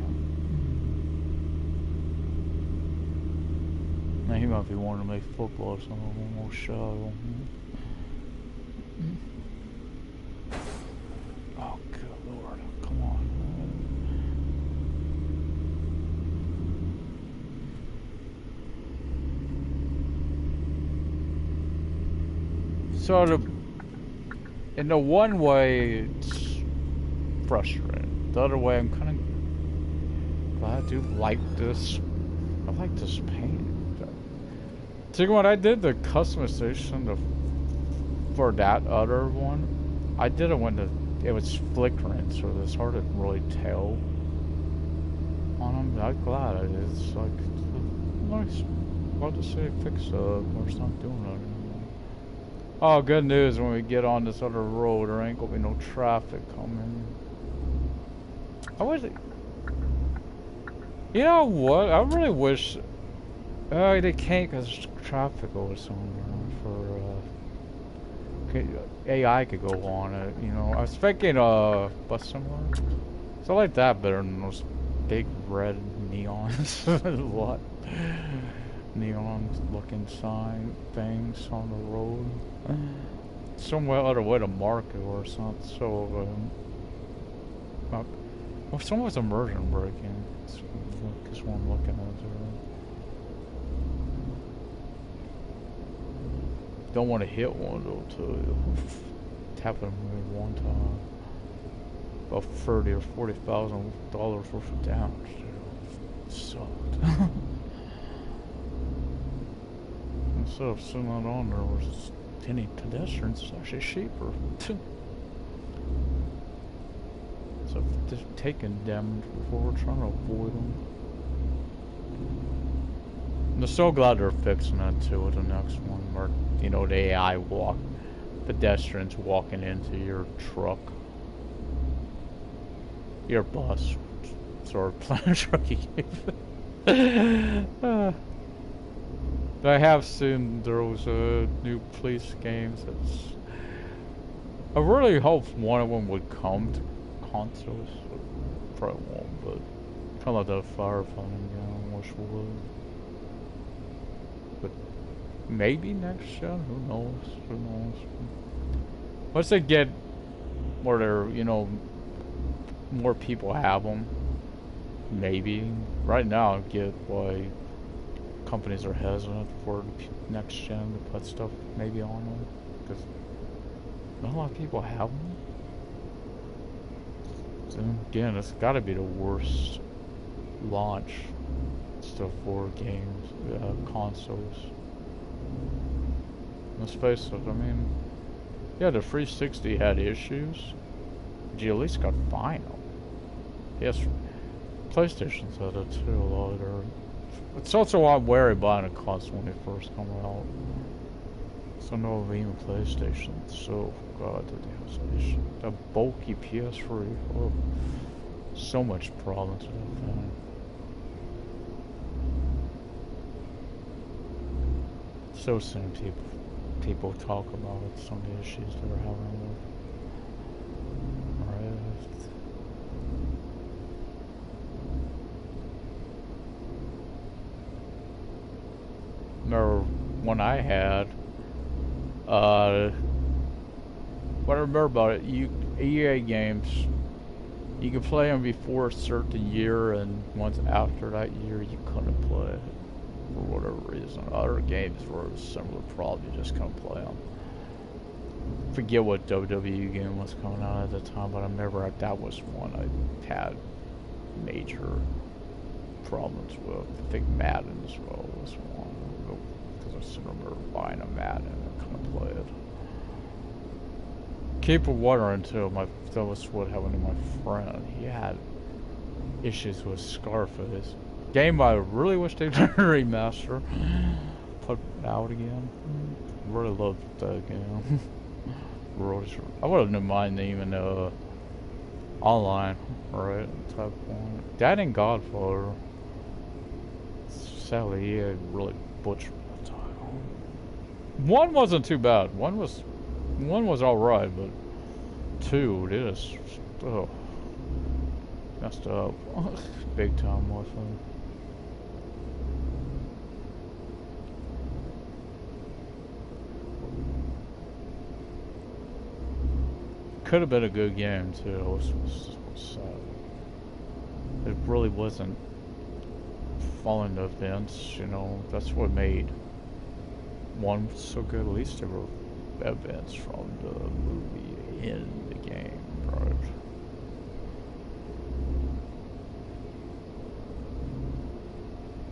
A: Now he might be wanting to make football or something. One more shot on him. Oh, good lord. Come on. So, in the one way, it's frustrating. The other way, I'm kind of glad I do like this. I like this paint. See, when I did the customization for that other one, I did it when it was flickering, so it's hard to really tell on them. I'm glad I did. It's like, nice. About to say fix it, or it's not doing it anymore. Oh, good news, when we get on this other road, there ain't gonna be no traffic coming. I wish, you know what, I really wish, they can't because traffic over somewhere for, AI could go on it, you know. I was thinking, bus somewhere. So I like that better than those big red neons. What? Neon looking sign things on the road. Some other way to mark it or something. So, well, someone's immersion breaking. This one looking at there. Don't want to hit one though, too. Tapping me one time. About $30,000 or $40,000 worth of damage. Sucked. Instead of sitting that on there with any pedestrians, it's actually cheaper. So just taking damage before we're trying to avoid them. I'm so glad they're fixing that too with the next one, where, you know, the AI pedestrians walking into your truck, your bus, sort of plan truck you gave. I have seen those new police games. I really hope one of them would come to consoles. Probably won't, but kind of like the firefighting game. I wish it would. But maybe next gen. Who knows? Who knows? Once they get where they're, you know, more people have them, maybe. Right now, I get why companies are hesitant for next gen to put stuff maybe on them, because not a lot of people have them. So again, it's got to be the worst launch stuff for games, consoles. Let's face it, I mean, yeah, the 360 had issues, but you at least got final. Yes, PlayStation's had it too, a lot of their. It's also why I'm wary buying a console when they first come out. So no, even PlayStation. So God, the bulky PS3. Oh, so much problems with that thing. So soon people talk about some of the issues they're having with Rift. Remember when I had, what I remember about it, EA games, you could play them before a certain year, and once after that year, you couldn't play it for whatever reason. Other games were a similar problem, you just couldn't play them. Forget what WWE game was coming out at the time, but I remember that was one I had major problems with. I think Madden as well was one. Because I still remember buying a Madden and couldn't play it. Keep wondering too, that was what happened to my friend. He had issues with Scarface. Game I really wish they'd remaster. Put it out again. Really loved that game. I wouldn't mind even Online, right? Type one. That and Godfather. Sadly, yeah, really butchered the title. One wasn't too bad. One was alright, but two, this, oh, messed up. Big time with them. Could have been a good game too. It was sad. It really wasn't following the events, you know. That's what made one so good. At least there were events from the movie in the game, right?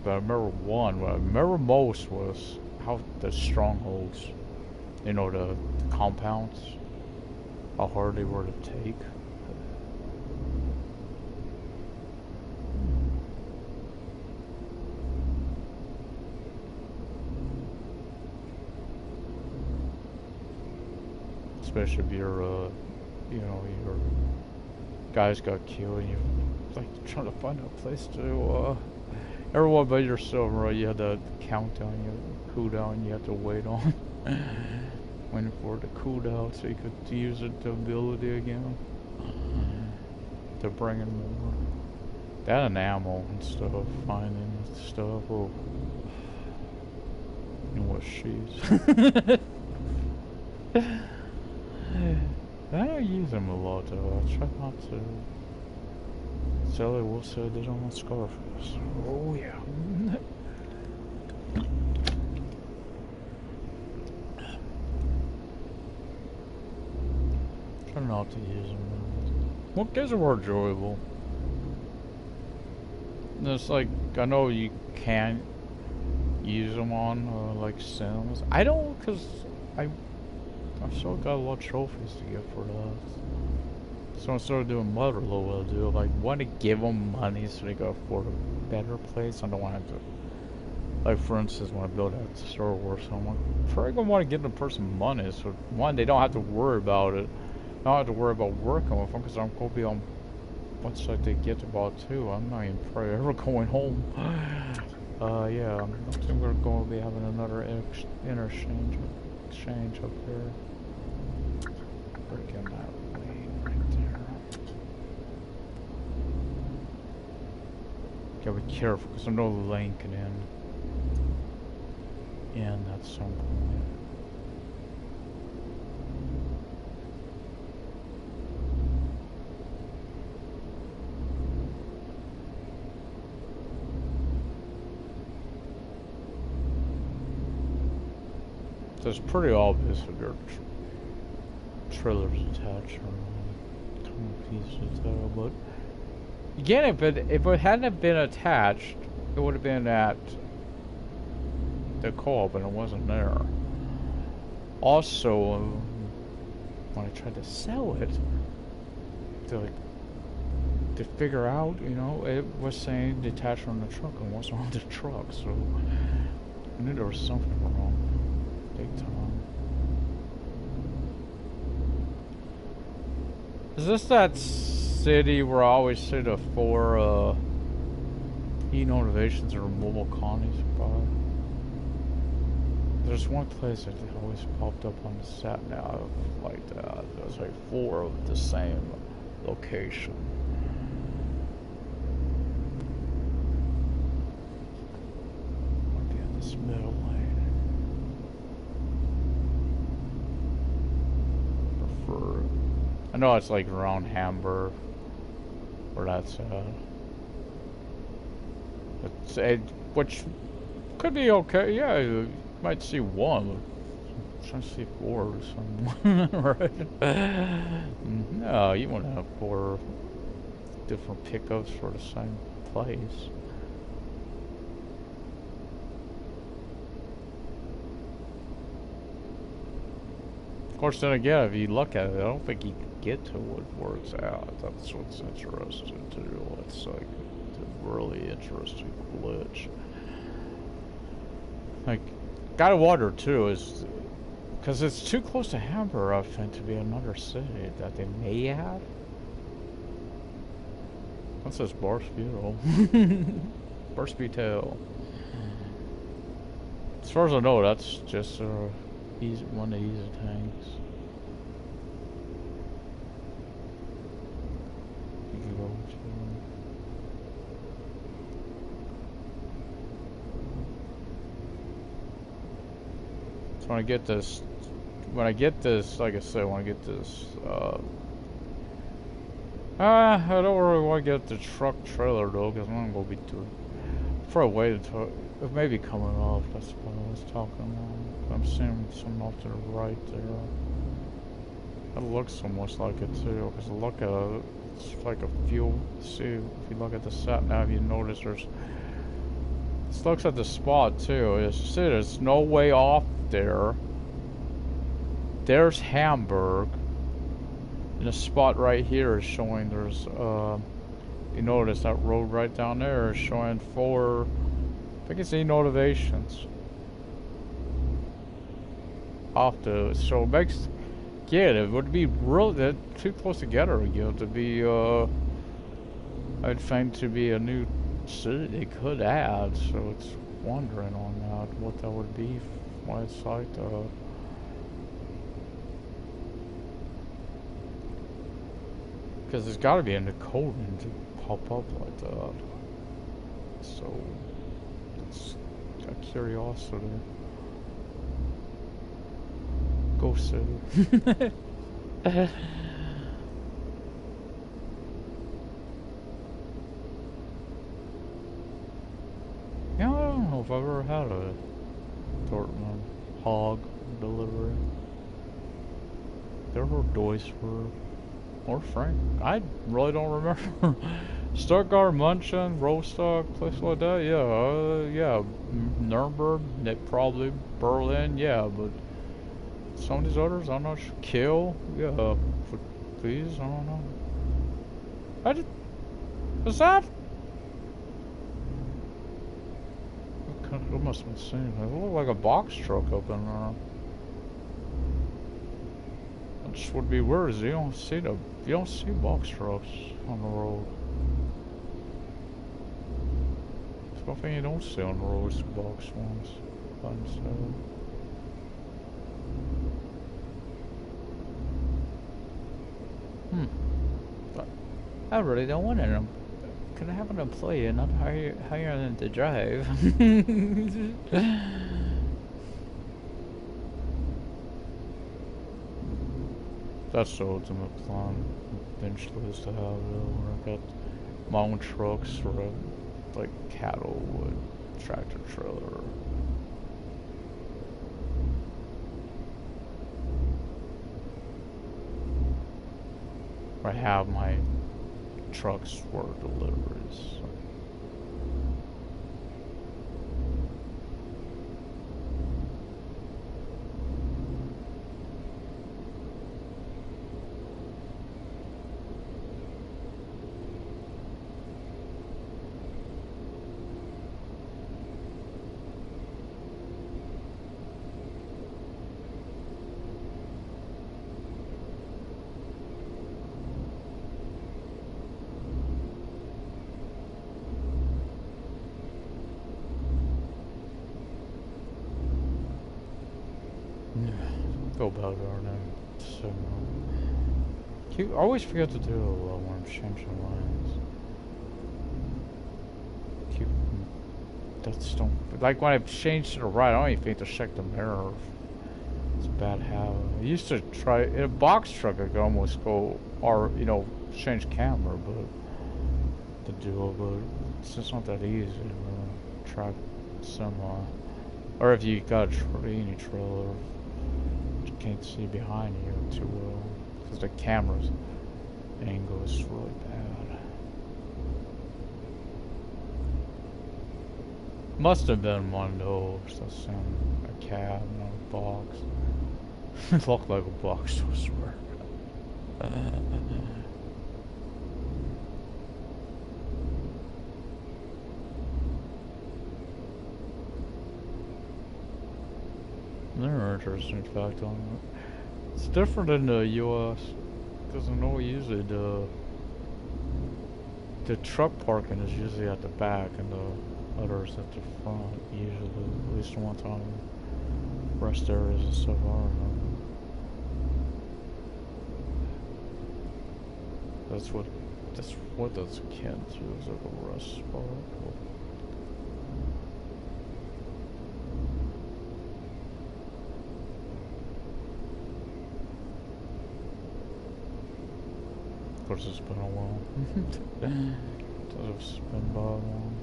A: But I remember one. What I remember most was how the strongholds, you know, the compounds, how hard they were to take. Especially if you're, you know, your guys got killed and you're like trying to find a place to, everyone but yourself, right? You had the countdown, you cooldown, you had to wait on. Waiting for it to cool down so you could use it, the ability again. To bring in more. That and ammo and stuff, finding stuff. Oh. You know what she's. I don't use them a lot though. I try not to. Sally will say they don't want Scarface. Oh yeah. Try not to use them. Well, guess were enjoyable. It's like, I know you can't use them on like Sims. I don't, because I've still got a lot of trophies to get for that. So instead of doing Motherload, what I'll do, like, want to give them money so they can afford a better place. I don't want to, like, for instance, when I build out Star Wars, I'm like, probably gonna want to give the person money, so one, they don't have to worry about it. I don't have to worry about working with them, because I'm going to be on once I did get about 2. I'm not even probably ever going home. Yeah, I don't think we're going to be having another exchange up here. Freaking that lane right there. Gotta be careful, because I know the lane can end at some point. So it's pretty obvious if your trailer's attached or kind of piece of tail, but again, if it hadn't been attached, it would have been at the co-op and it wasn't there. Also, when I tried to sell it, to figure out, you know, it was saying detached from the truck and wasn't on the truck, so I knew there was something wrong. Big time. Is this that city where I always see the 4 e-notifications or mobile colonies by? There's one place that always popped up on the sat nav like that. There's like 4 of the same location. Might be in this middle lane. I know it's like around Hamburg, where that's which could be okay. Yeah, you might see 1. I'm trying to see 4 or something, right? No, you want to have 4 different pickups for the same place. Of course, then again, if you look at it, I don't think you can get to what works out. That's what's interesting too. It's like a really interesting glitch. Like, gotta wonder too, is because it's too close to Hamburg, I think, to be another city that they may have. That says Barspital. Barspital. As far as I know, that's just easy, one of the easy tanks. You can go to. So when I get this, like I said, when I get this, I don't really want to get the truck trailer though, because I'm gonna be too. For a way to it may be coming off. That's what I was talking about. I'm seeing some off to the right there. It looks so much like it too. Because look at it, it's like a fuel. See, if you look at the sat nav, you notice there's. This looks at the spot too. See, there's no way off there. There's Hamburg. And the spot right here is showing there's you notice that road right down there is showing 4, I think it's 8 notifications off the, so it makes, yeah, it would be really too close together again to be, I'd think to be a new city they could add, so it's wondering on that, what that would be, why it's like, because there's got to be a coding to pop up like that. So, it's a curiosity. Go City. Yeah, I don't know if I've ever had a Dortmund hog delivery. There were Duisburg. Or Frank. I really don't remember. Stuttgart, Munchen, Rostock, places like that. Yeah, yeah. Nuremberg, probably Berlin. Yeah, but some of these others, I'm not sure. Kiel. Yeah, please. I don't know. What's that? It must have been seen. It looked like a box truck up in there. Which would be weird, is you don't see box trucks on the road. It's one thing you don't see on the road is box ones. But I really don't want it. Can I have an employee and not hire them to drive? That's the ultimate plan. Eventually, is to have where I got my own trucks for like cattle wood, tractor trailer. I have my trucks for deliveries. Go about our name. So I always forget to do when I'm changing lines. That's don't like when I've changed to the right. I don't even think to check the mirror. It's a bad habit. I used to try in a box truck. I could almost go or change camera, but to do it, but it's just not that easy to track semi. Or if you got a trainee trailer. Can't see behind you too well because the camera's angle is really bad. Must have been one of those that's in a cab, not a box. It looked like a box, I swear. They're interesting fact on it. It's different in the U.S. because I know usually the the truck parking is usually at the back and the others at the front, usually, at least one time. Rest areas and stuff, I don't remember. That's what that's akin to, is like a rest spot. Of course, it's been a while. It's been by long.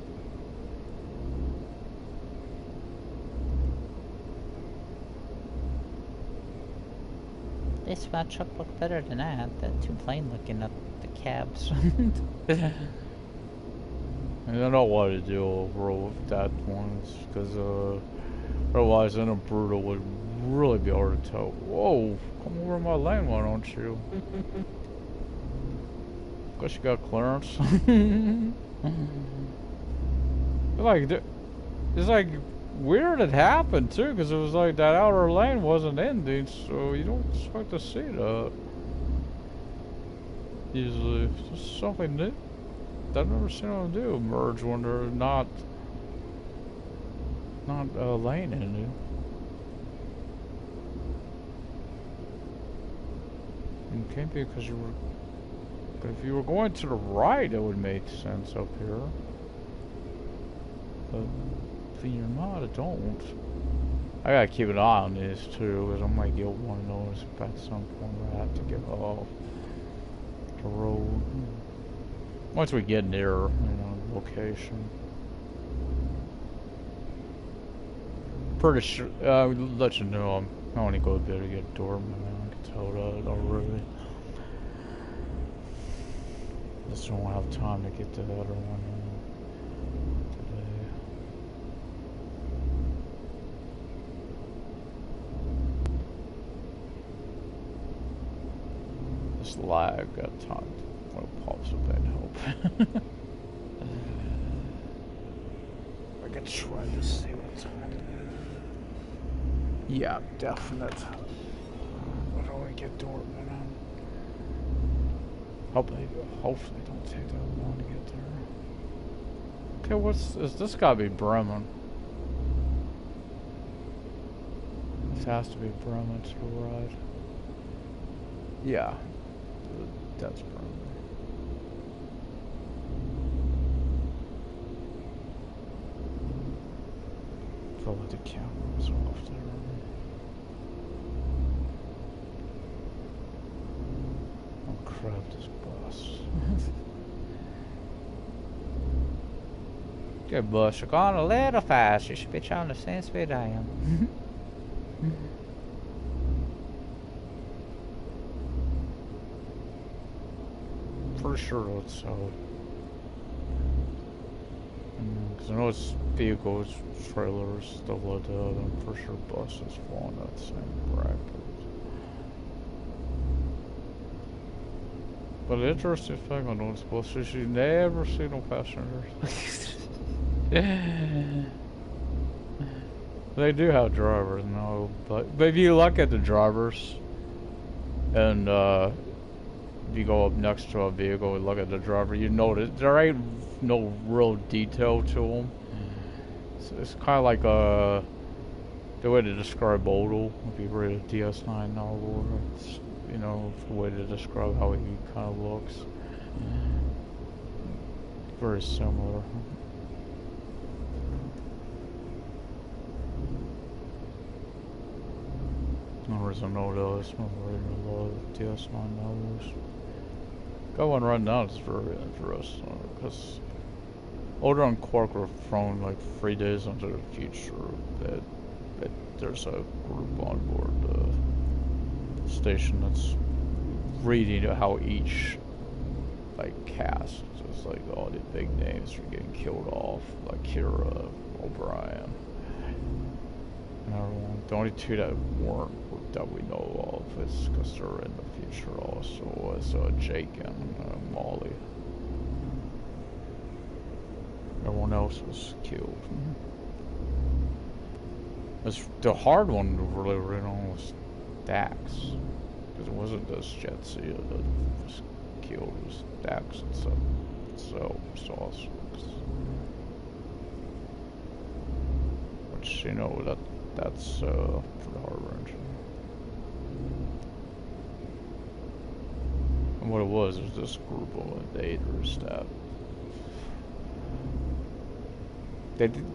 B: This one truck looked better than that. That too plain looking at the cabs.
A: I don't know what to do overall with that one, because otherwise then a brutal would really be hard to tell. Whoa, come over my lane, why don't you? Guess you got clearance. It's like weird it happened too, because it was like that outer lane wasn't ending, so you don't expect to see that. Usually, it's just something new. I've never seen them do merge when they're not lane ending. It can't be because you were. But if you were going to the right, it would make sense up here. But if you're not, it don't. I gotta keep an eye on these too, because I might get one of those if at some point I have to get off the road. Once we get near, location. Pretty sure, I'll let you know, I want to go a bit to get a doorman. I can tell that already. Just don't have time to get to the other one today. This lag got time. Well, pops up and help. I can try to see what's happening. Yeah, definite. What do I get doorman on? Hopefully don't take that long to get there. Okay, this gotta be Bremen. This has to be Bremen to the right. Yeah, that's Bremen. Feel like the camera's off there. Oh crap, this bus. Good bus, you're going a little fast. You should be traveling the same speed I am. Pretty sure it's because I know it's vehicles, trailers, stuff like that. I'm pretty sure buses fall in that same bracket. But the interesting thing on those buses, you never see no passengers. They do have drivers, no, but if you look at the drivers, and if you go up next to a vehicle and look at the driver, you notice there ain't no real detail to them. It's kind of like the way to describe Odal. If you read a DS9 novel, it's the way to describe how he kind of looks. Very similar. No reason to know those. I'm reading a lot of DS9 novels. Got one right now that's very interesting, because Odal and Quark were thrown like 3 days into the future. That there's a group on board the station that's reading how each cast, just like all the big names are getting killed off, like Kira, O'Brien, and everyone. The only two that weren't that we know of is because they're in the future also was Jake and Molly. Everyone else was killed. The hard one to really read on was Dax, because it wasn't this Jetsia that was killed, it was Dax and stuff. So sauce. Which, you know, that's for the harbor engine. And what it was this group of invaders that they did,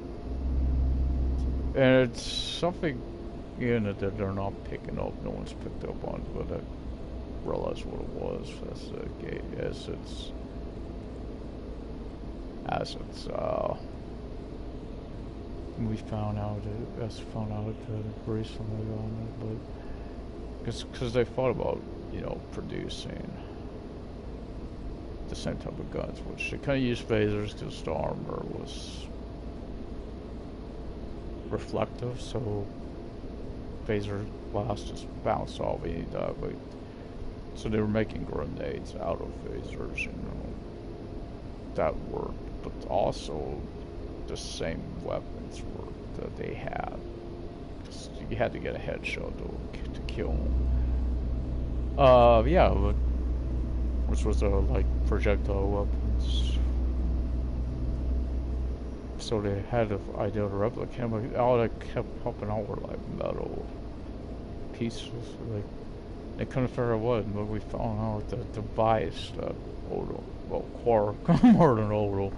A: and it's something in it that they're not picking up. No one's picked up on, but I realized what it was. That's the gate as we found out recently on it, but because they thought about, you know, producing the same type of guns, which they kind of used phasers because the armor was reflective, so phaser blast just bounce off any that way. So they were making grenades out of phasers, you know, that worked, but also the same weapons worked that they had. Just, you had to get a headshot to kill them. Yeah, but which was like projectile weapons. So they had the idea to replicate, but all that kept popping out were like metal pieces. Like they couldn't figure out what, but we found out the device that Odo, well, Quark more than Odo,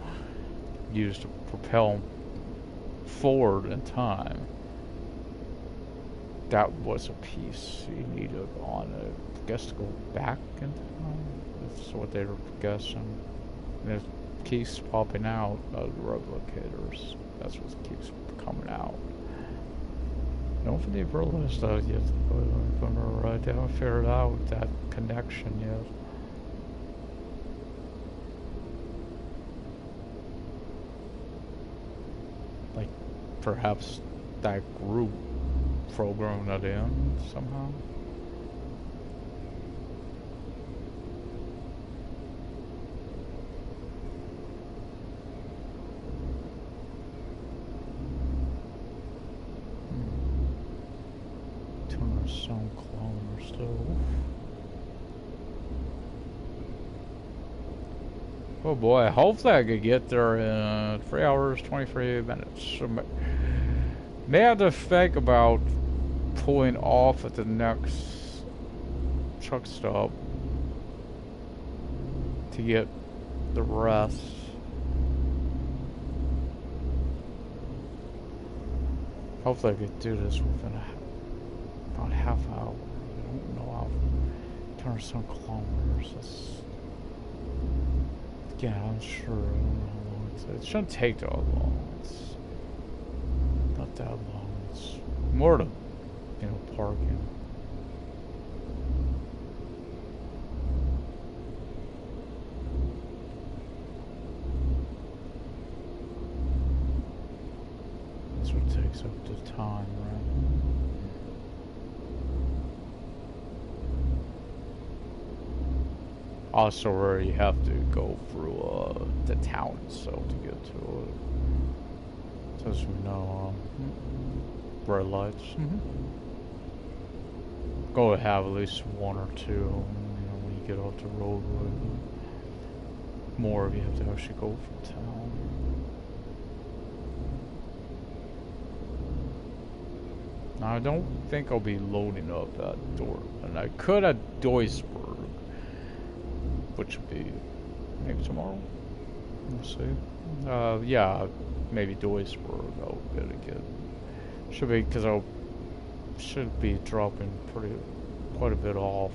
A: used to propel forward in time. That was a piece he needed on it, I guess, to go back in time. That's what they were guessing. And it keeps popping out of the replicators. That's what keeps coming out. I don't think they've realized that yet, but they haven't figured out that connection yet. Like, perhaps that group programmed that in somehow. Some kilometers still. Oh boy, hopefully I could get there in 3 hours, 23 minutes. So may have to think about pulling off at the next truck stop to get the rest. Hopefully I could do this within about a half hour. I don't know how. 200 some kilometers. That's, yeah, I'm sure. I don't know how long it shouldn't take that long. It's not that long. It's more to, you know, parking. That's what takes up the time, right? Also, where you have to go through the town itself to get to it. So as we know, red lights. Go have at least one or two, you know, when you get off the roadway. More if you have to actually go from town. Now, I don't think I'll be loading up at Dortmund. I could at Duisburg, which would be maybe tomorrow. We'll see. Yeah, maybe Duisburg I'll get again. Should be, because I should be dropping quite a bit off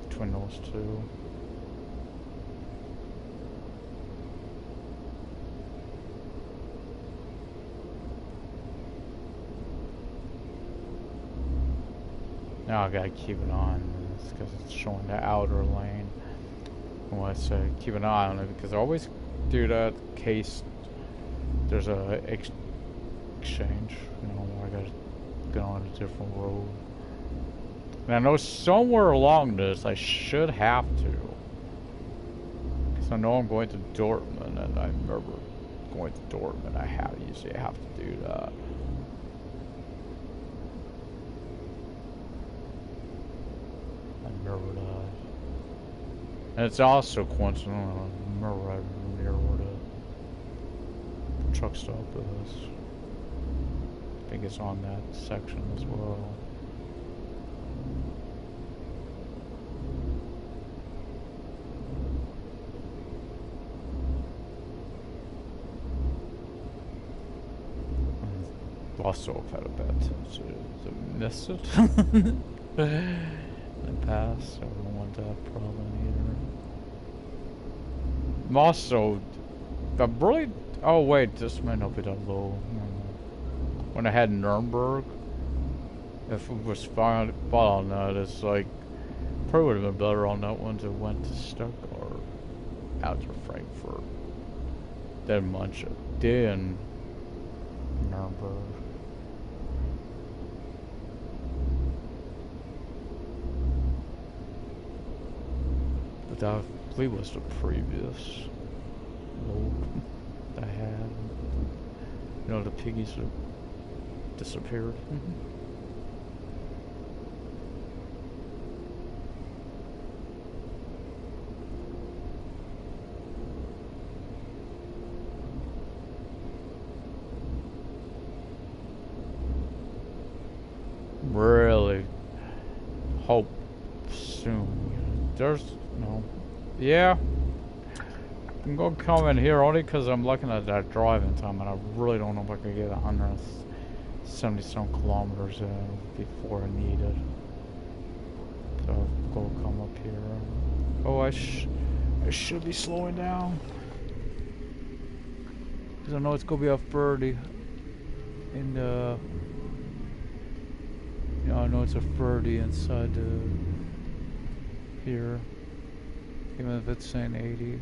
A: between those two. Now I gotta keep an eye on this because it's showing the outer lane. When I say keep an eye on it, because I always do that in case there's a exchange. You know, I gotta go on a different road. And I know somewhere along this I should have to, because I know I'm going to Dortmund, and I remember going to Dortmund. I usually have to do that. I remember that. And it's also coincidental. I remember right near where the truck stop is. I think it's on that section as well. Also, I've had a bad tendency to miss it in the past, so I don't want that problem either. I'm also, I'm really, oh wait, this might not be that low. When I had Nuremberg, if it was fine on that, it's like, probably would have been better on that one to went to Stuttgart out to Frankfurt than much did in Nuremberg. But that, I believe, was the previous load I had. You know, the piggies that disappeared. Really hope soon. There's no, yeah. I'm gonna come in here only because I'm looking at that driving time, and I really don't know if I could get 170 some kilometers in before I need it. So I'll go come up here. Oh, I should be slowing down because I know it's gonna be off birdie. And you know, I know it's a 30 inside here, even if it's saying 80.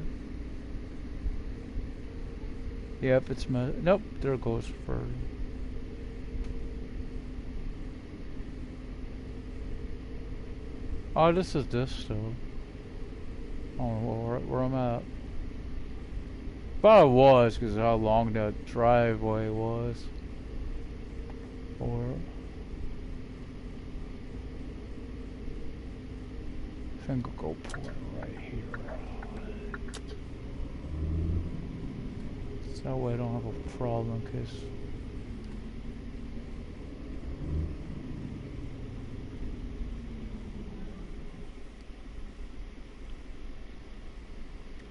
A: Yep, it's nope, there goes 30. Oh, this is this though. I don't know where I'm at. But it was, because how long that driveway was. Or I think I'll go pull it right here. So that way I don't have a problem, because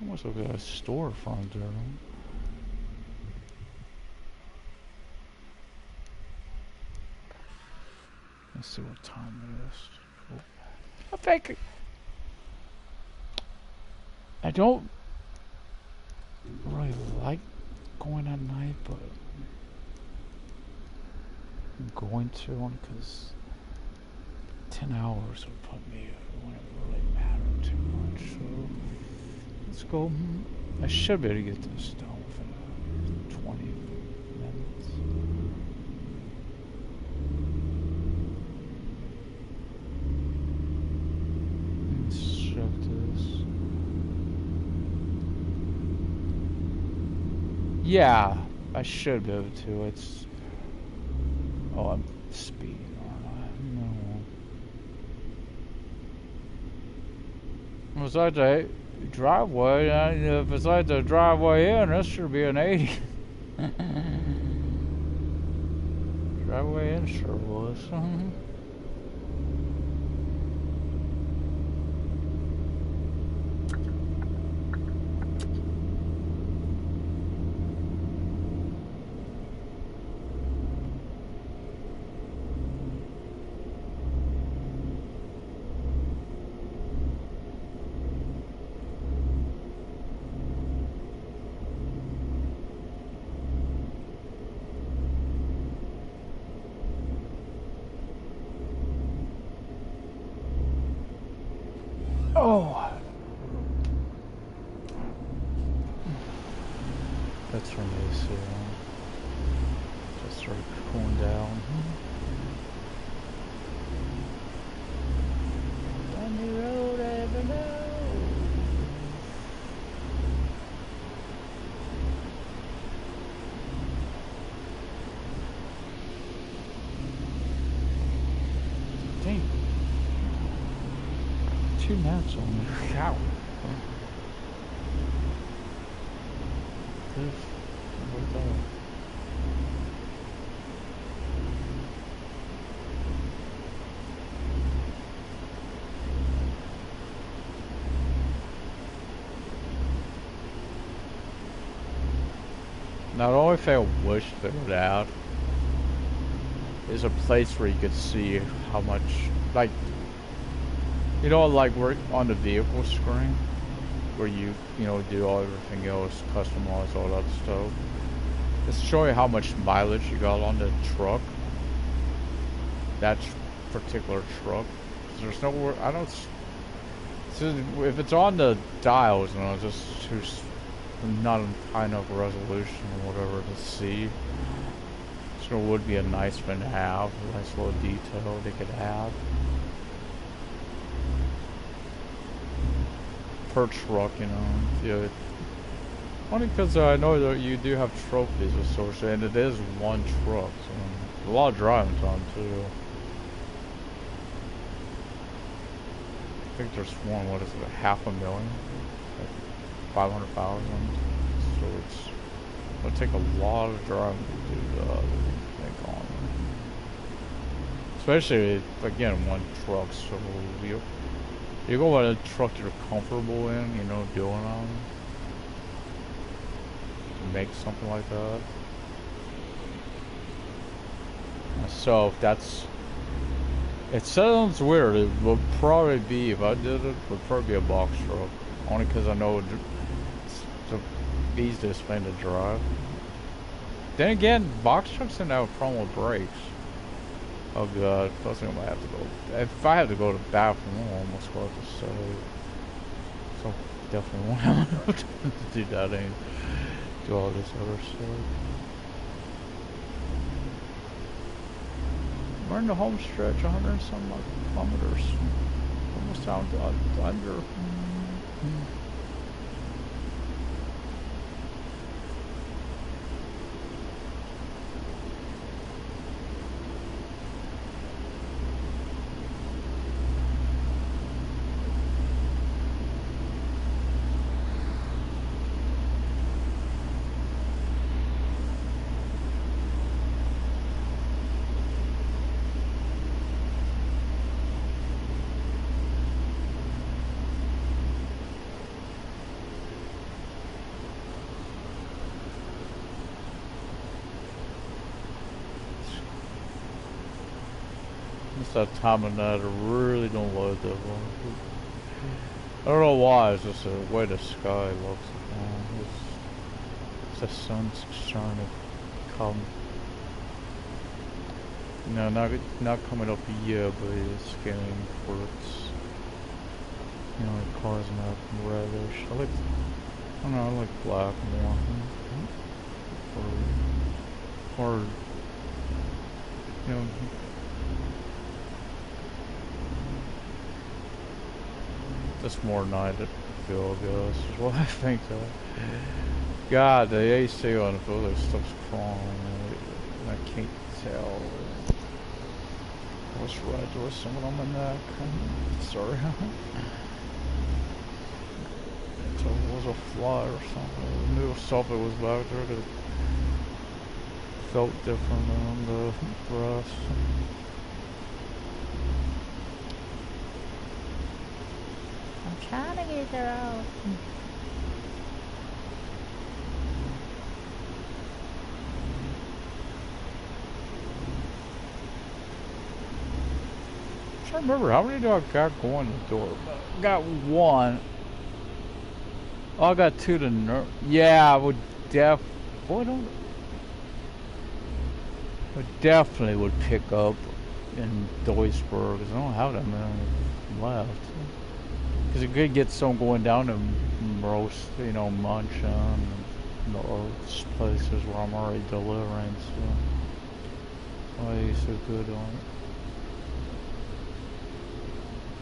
A: almost look like a storefront there. Let's see what time it is. Oh. I think I don't really like going at night, but I'm going to only because 10 hours will put me when it really matter too much. So let's go. I should be able to get this done within 20 minutes. Let's check this. Yeah, I should be able to. It's. Oh, I'm speeding, aren't I? No. Besides the driveway, besides the driveway in, this should be an 80. Driveway in sure was. Oh, that's from AC. Just started cooling down. On the road, I ever know. Dang. 2 minutes on the cow. Right there. Now the only thing I wish they would add is a place where you could see how much, like, you know, like we're on the vehicle screen, where you know, do all everything else, customize all that stuff. Just show you how much mileage you got on the truck, that particular truck. 'Cause there's nowhere, I don't, so if it's on the dials, you know, just not in high enough resolution or whatever to see. So it would be a nice thing to have, a nice little detail they could have. Per truck, you know. Yeah, only because I know that you do have trophies of sorts, and it is one truck, so a lot of driving time too. I think there's one, what is it, 500,000? Like 500,000. So it'll take a lot of driving to do that, I think, on it. Especially, again, one truck, so you go with a truck you're comfortable in, you know, doing on. To make something like that. So if that's, it sounds weird. It would probably be, if I did it, would probably be a box truck. Only because I know it's the easiest thing to drive. Then again, box trucks didn't have a problem with brakes. Oh god, I think I might have to go. If I had to go to the bathroom, I'll almost go out the side. So definitely won't have enough time to do that and do all this other stuff. We're in the home stretch, 100 and some kilometers. Almost down to under. It's that time of night, I really don't like that one. I don't know why, it's just the way the sky looks. It's the sun's starting to come. No, not coming up yet, but it's getting towards, you know, the cars not reddish. I don't know, I like black more. Or, you know, just more night at feel, I guess, is what I think of. God, the AC on the building stuff's crawling. I can't tell. What's right? There was someone on my neck. Sorry. So it was a fly or something. I knew something was back there that felt different on the breast.
B: I'm trying to get her out.
A: I'm trying to remember, how many do I got going the door? Got one. Oh, I got two to yeah, I would definitely would pick up in Duisburg, because I don't have that many left. Because it could get some going down to roast, you know, Munch and those places where I'm already delivering, so I used to good on it.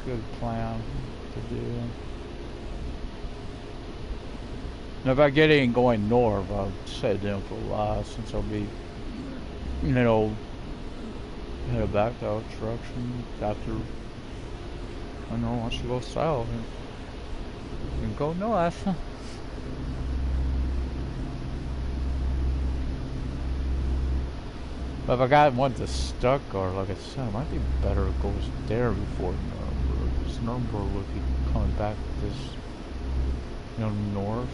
A: Good plan to do. Now if I get in going north, I'll set them for last, since I'll be, you know, head back that direction after, I know, once you go south and go north. But if I got one that's stuck, or like I said, it might be better it goes there before Nuremberg. Because Nuremberg would be coming back this, north.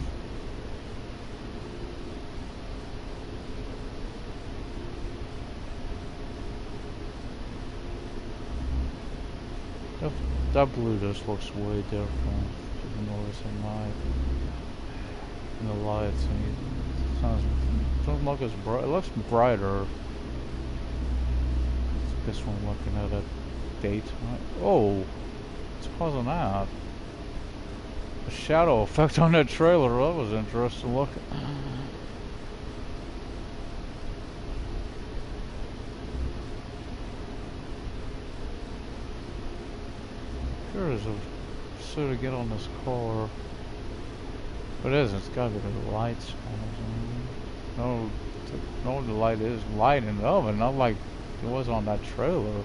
A: That blue just looks way different. If you notice at night. In the lights, and it doesn't look as bright. It looks brighter. This one looking at a daytime. Oh, it's causing that. The shadow effect on that trailer. That was interesting looking. Sure is a suit to get on this car. But it isn't. It's gotta be the lights. No, the light is light in the oven, not like it was on that trailer.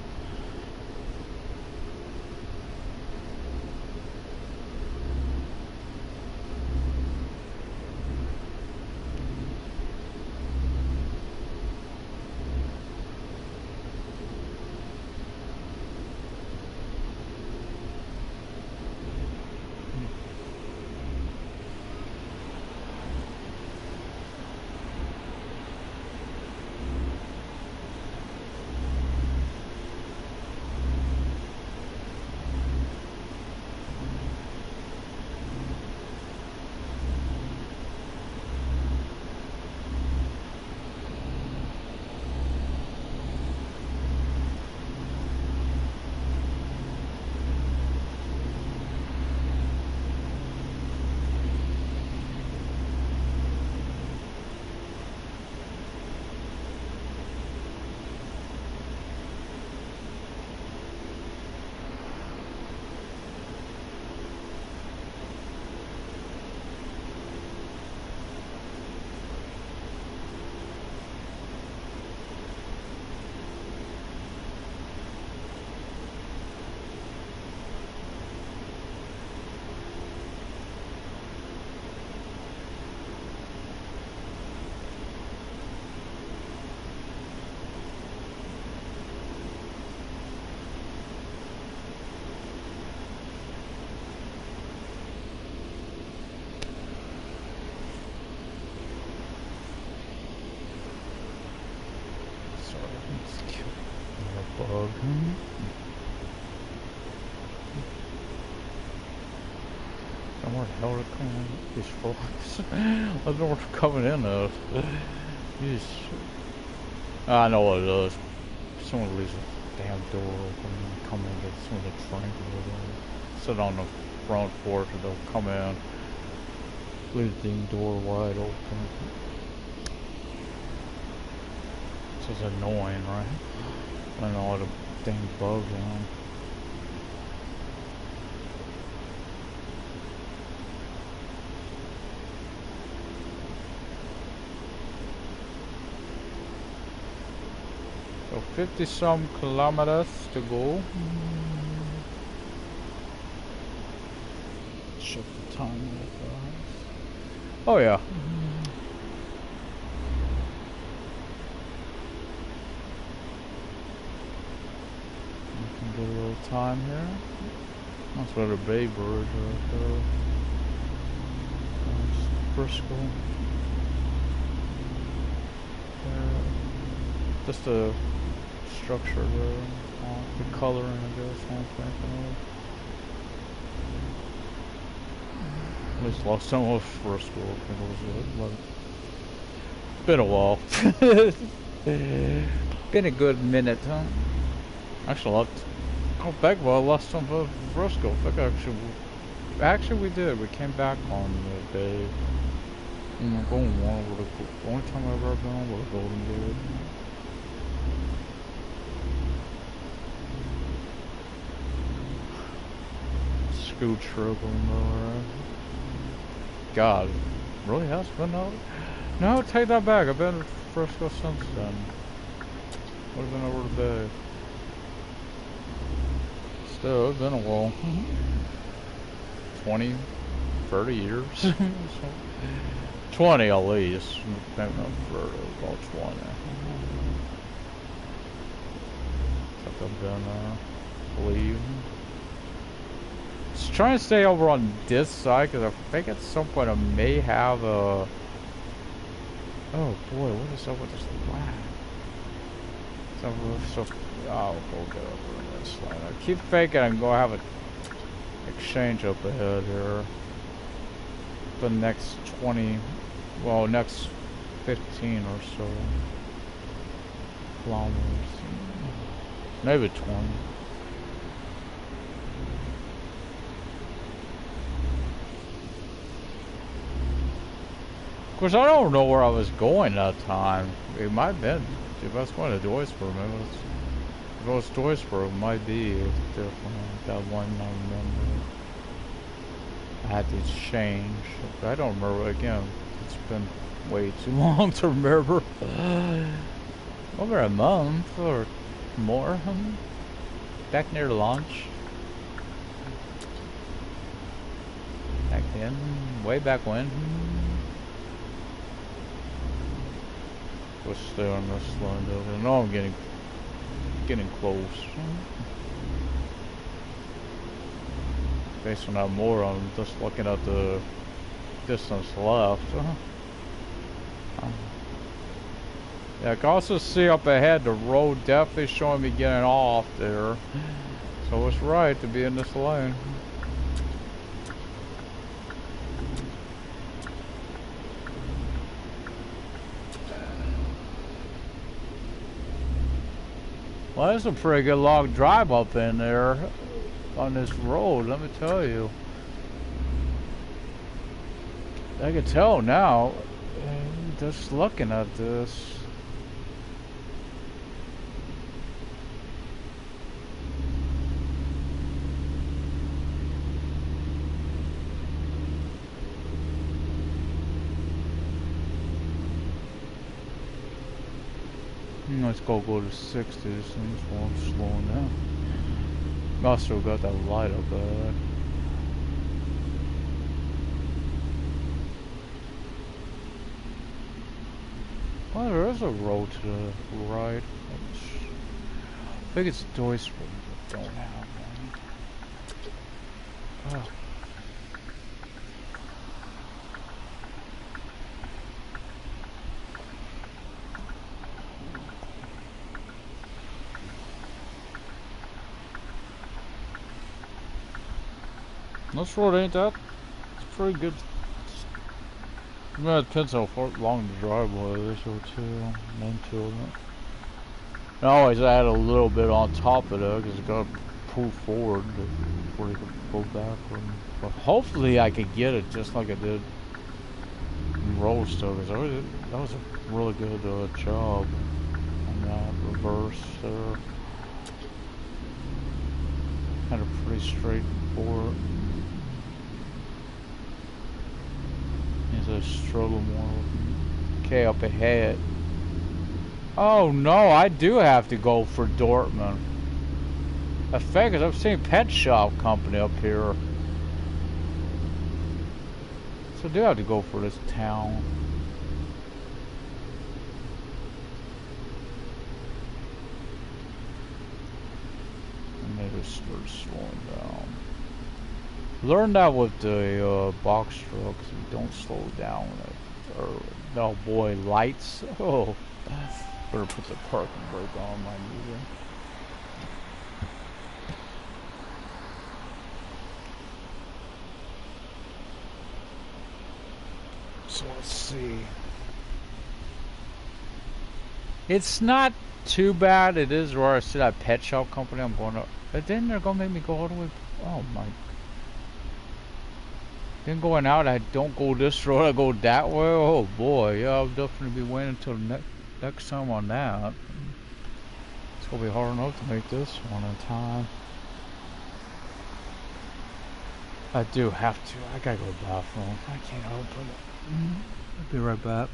A: Bug. Somewhere the hell are coming in? These frogs. I don't know where they're coming in though. Jeez. I know what it is. Someone leaves a damn door open and come in and get some of the drink or whatever. Sit on the front porch and they'll come in. Leave the door wide open. This is annoying, right? I don't know all the dang bugs on. So 50 some kilometers to go. Check the time real fast. Oh yeah. Get a little time here. That's where the Bay Bridge right there. Frisco. Just the structure there. The coloring, I guess. At least last time I was Frisco. I think it was it's been a while. Been a good minute, huh? Actually, I'll back about last time for Frisco. I think actually we did. We came back on the day. I'm going one over the only time I've ever been on with a Golden Gate. Scoot trip on there. God, really has been out. No, take that back. I've been to Frisco since then. Would have been over today. Still, it's been a while. 20, 30 years. 20 at least. Maybe not 30, about 20. Like I'm gonna leave. Just trying to stay over on this side because I think at some point I may have a. Oh boy, what is up with this lag? So I'll go get over on this side. I keep thinking I'm gonna have an exchange up ahead here. The next 20, well, next 15 or so kilometers, maybe 20. Of course, I don't know where I was going that time. It might have been, if I was going to Duisburg, maybe if it was Duisburg, it might be different. That one I remember. I had to change. But I don't remember again. It's been way too long to remember. Over a month or more. Back near launch. Back then, way back when. Let's stay on this line though. I know I'm getting close. Based on that more, I'm just looking at the distance left. Yeah, I can also see up ahead the road definitely showing me getting off there. So it's right to be in this lane. Well, that's a pretty good long drive up in there on this road, let me tell you. I can tell now, just looking at this. Let's go to 60, seems while I'm slowing down. I still got that light up there. Well, there is a road to the right. I think it's Duisburg, but don't have one. Oh. This road ain't that. It's pretty good. Well, it depends how far long the driveway is or two into it. And I always add a little bit on top of that because it's got to pull forward before you can pull backward. But hopefully I could get it just like I did in Rollstow because that was a really good job on that reverse there. Kind of pretty straightforward. I struggle more. Okay, up ahead. Oh no, I do have to go for Dortmund. I think I've seen Pet Shop Company up here. So I do have to go for this town. And maybe start slowing down. Learn that with the box trucks, you don't slow down. Oh boy, lights. Oh, better put the parking brake on my meter. So let's see. It's not too bad. It is where I see that Pet Shop Company. I'm going to. But then they're going to make me go all the way. Oh my. Then going out, I don't go this road, I go that way. Oh boy, yeah, I'll definitely be waiting until next time on that. It's gonna be hard enough to make this one in time. I do have to. I gotta go to the bathroom. I can't open it. I'll be right back.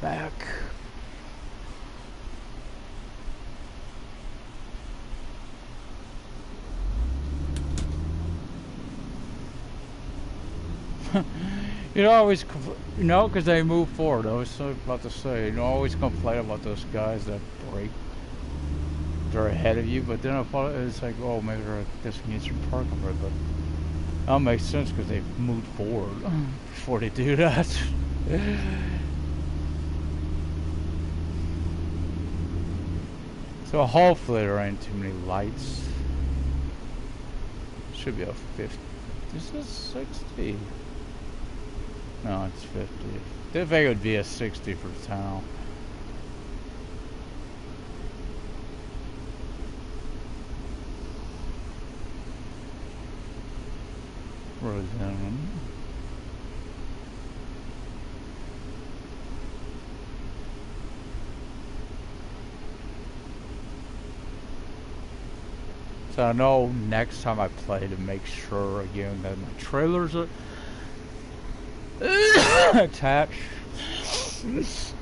A: back. You know, always, you know, because they move forward. I was about to say, you know, always complain about those guys that brake. They're ahead of you, but then I thought it's like, oh, maybe they're just needs some parking brake, but that makes sense because they've moved forward before they do that. So hopefully there ain't too many lights. Should be a 50. This is 60. No, it's 50. They think it would be a 60 for the town. Roseanne. So I know next time I play to make sure again that my trailers are attached. Excuse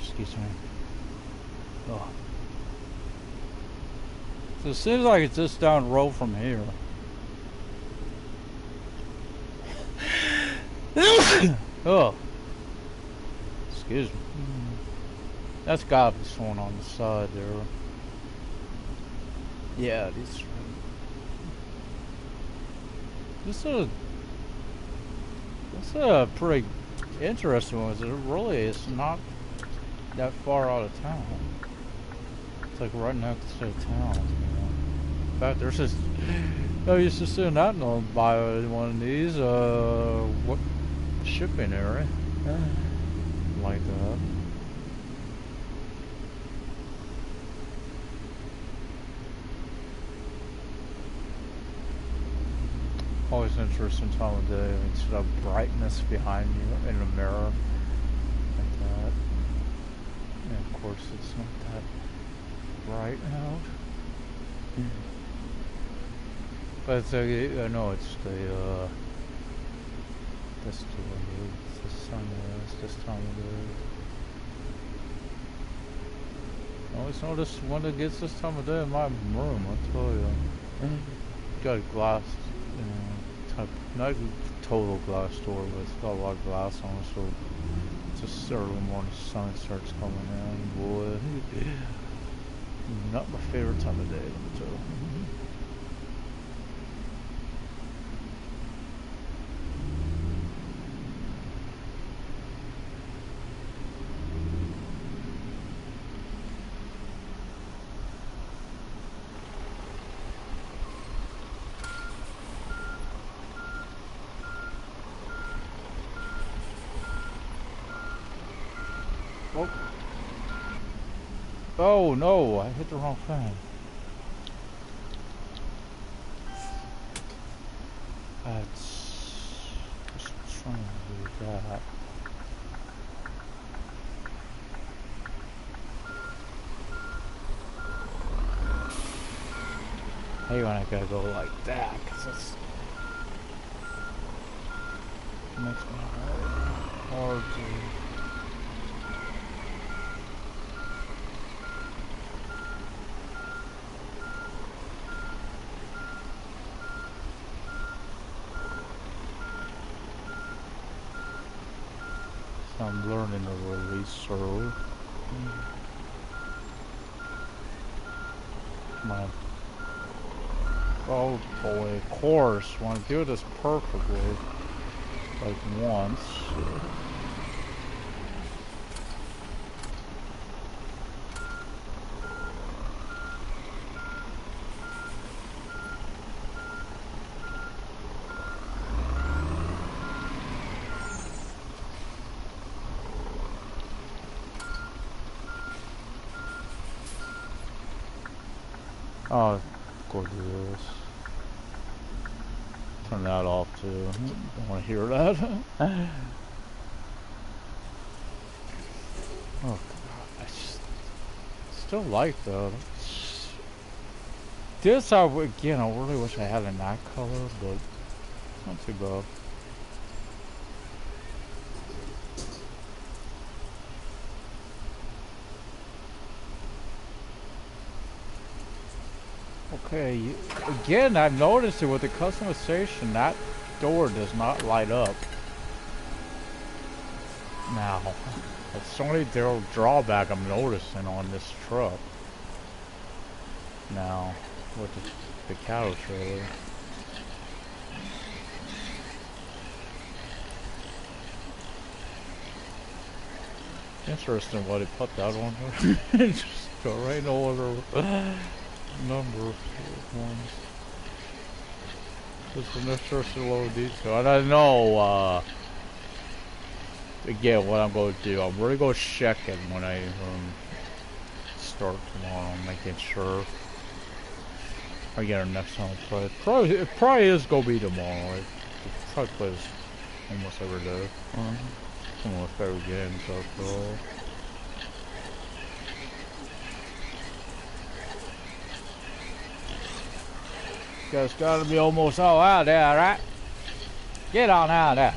A: me. Oh. So it seems like it's just down the road from here. Oh. Excuse me. That's gotta be someone on the side there. Yeah, this is a pretty interesting one. It really is not that far out of town. It's like right next to town. You know? In fact, there's this. I used to see that on by one of these. What shipping area? Like that. Always interesting time of day. I mean, sort of brightness behind you in the mirror, like that. And of course, it's not that bright out. But it's I know it's the this sun is this time of day. I always notice when it gets this time of day in my room. I tell you, got glass. You know, not total glass door, but it's got a lot of glass on it, so just early morning sun starts coming in. Boy, not my favorite time of day, let me tell you. Oh no, I hit the wrong thing. That's just trying to do that. Hey, when I gotta go like that, cause it's makes me hard to. I'm learning to release early. Oh boy, of course, want to do this perfectly, like once. Oh, go do this. Turn that off too. Don't want to hear that. Oh god, I still like though. This again, I really wish I had in that color, but it's not too bad. Okay, again, I've noticed it with the customization, that door does not light up. Now, that's the only drawback I'm noticing on this truck. Now, with the cattle trailer. Interesting what he put that on there. Just go right in order. Number ones. Just an interesting little detail. And I know, again, what I'm going to do, I'm really going to check it when I start tomorrow, making sure. Again, next time I play. It probably is going to be tomorrow. I probably play this almost every day. It's one of my favorite games after all. Guys gotta be almost all out there, right? Get on out there.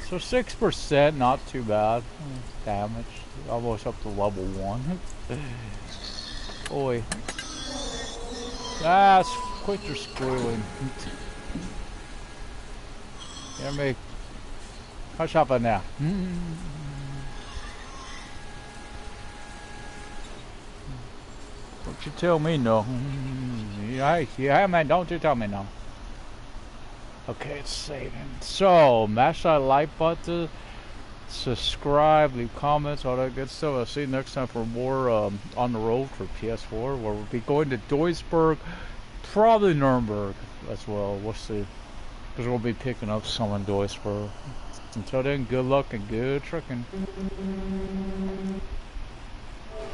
A: So 6%, not too bad. Damage, almost up to level 1. Oi. Ah, quit your squealing. Hear me. Hush up in there. Don't you tell me no. Yeah, man, don't you tell me no. Okay, it's saving. So, mash that like button, subscribe, leave comments, all that good stuff. I'll see you next time for more on the road for PS4, where we'll be going to Duisburg, probably Nuremberg as well. We'll see. Because we'll be picking up some in Duisburg. Until then, good luck and good trucking.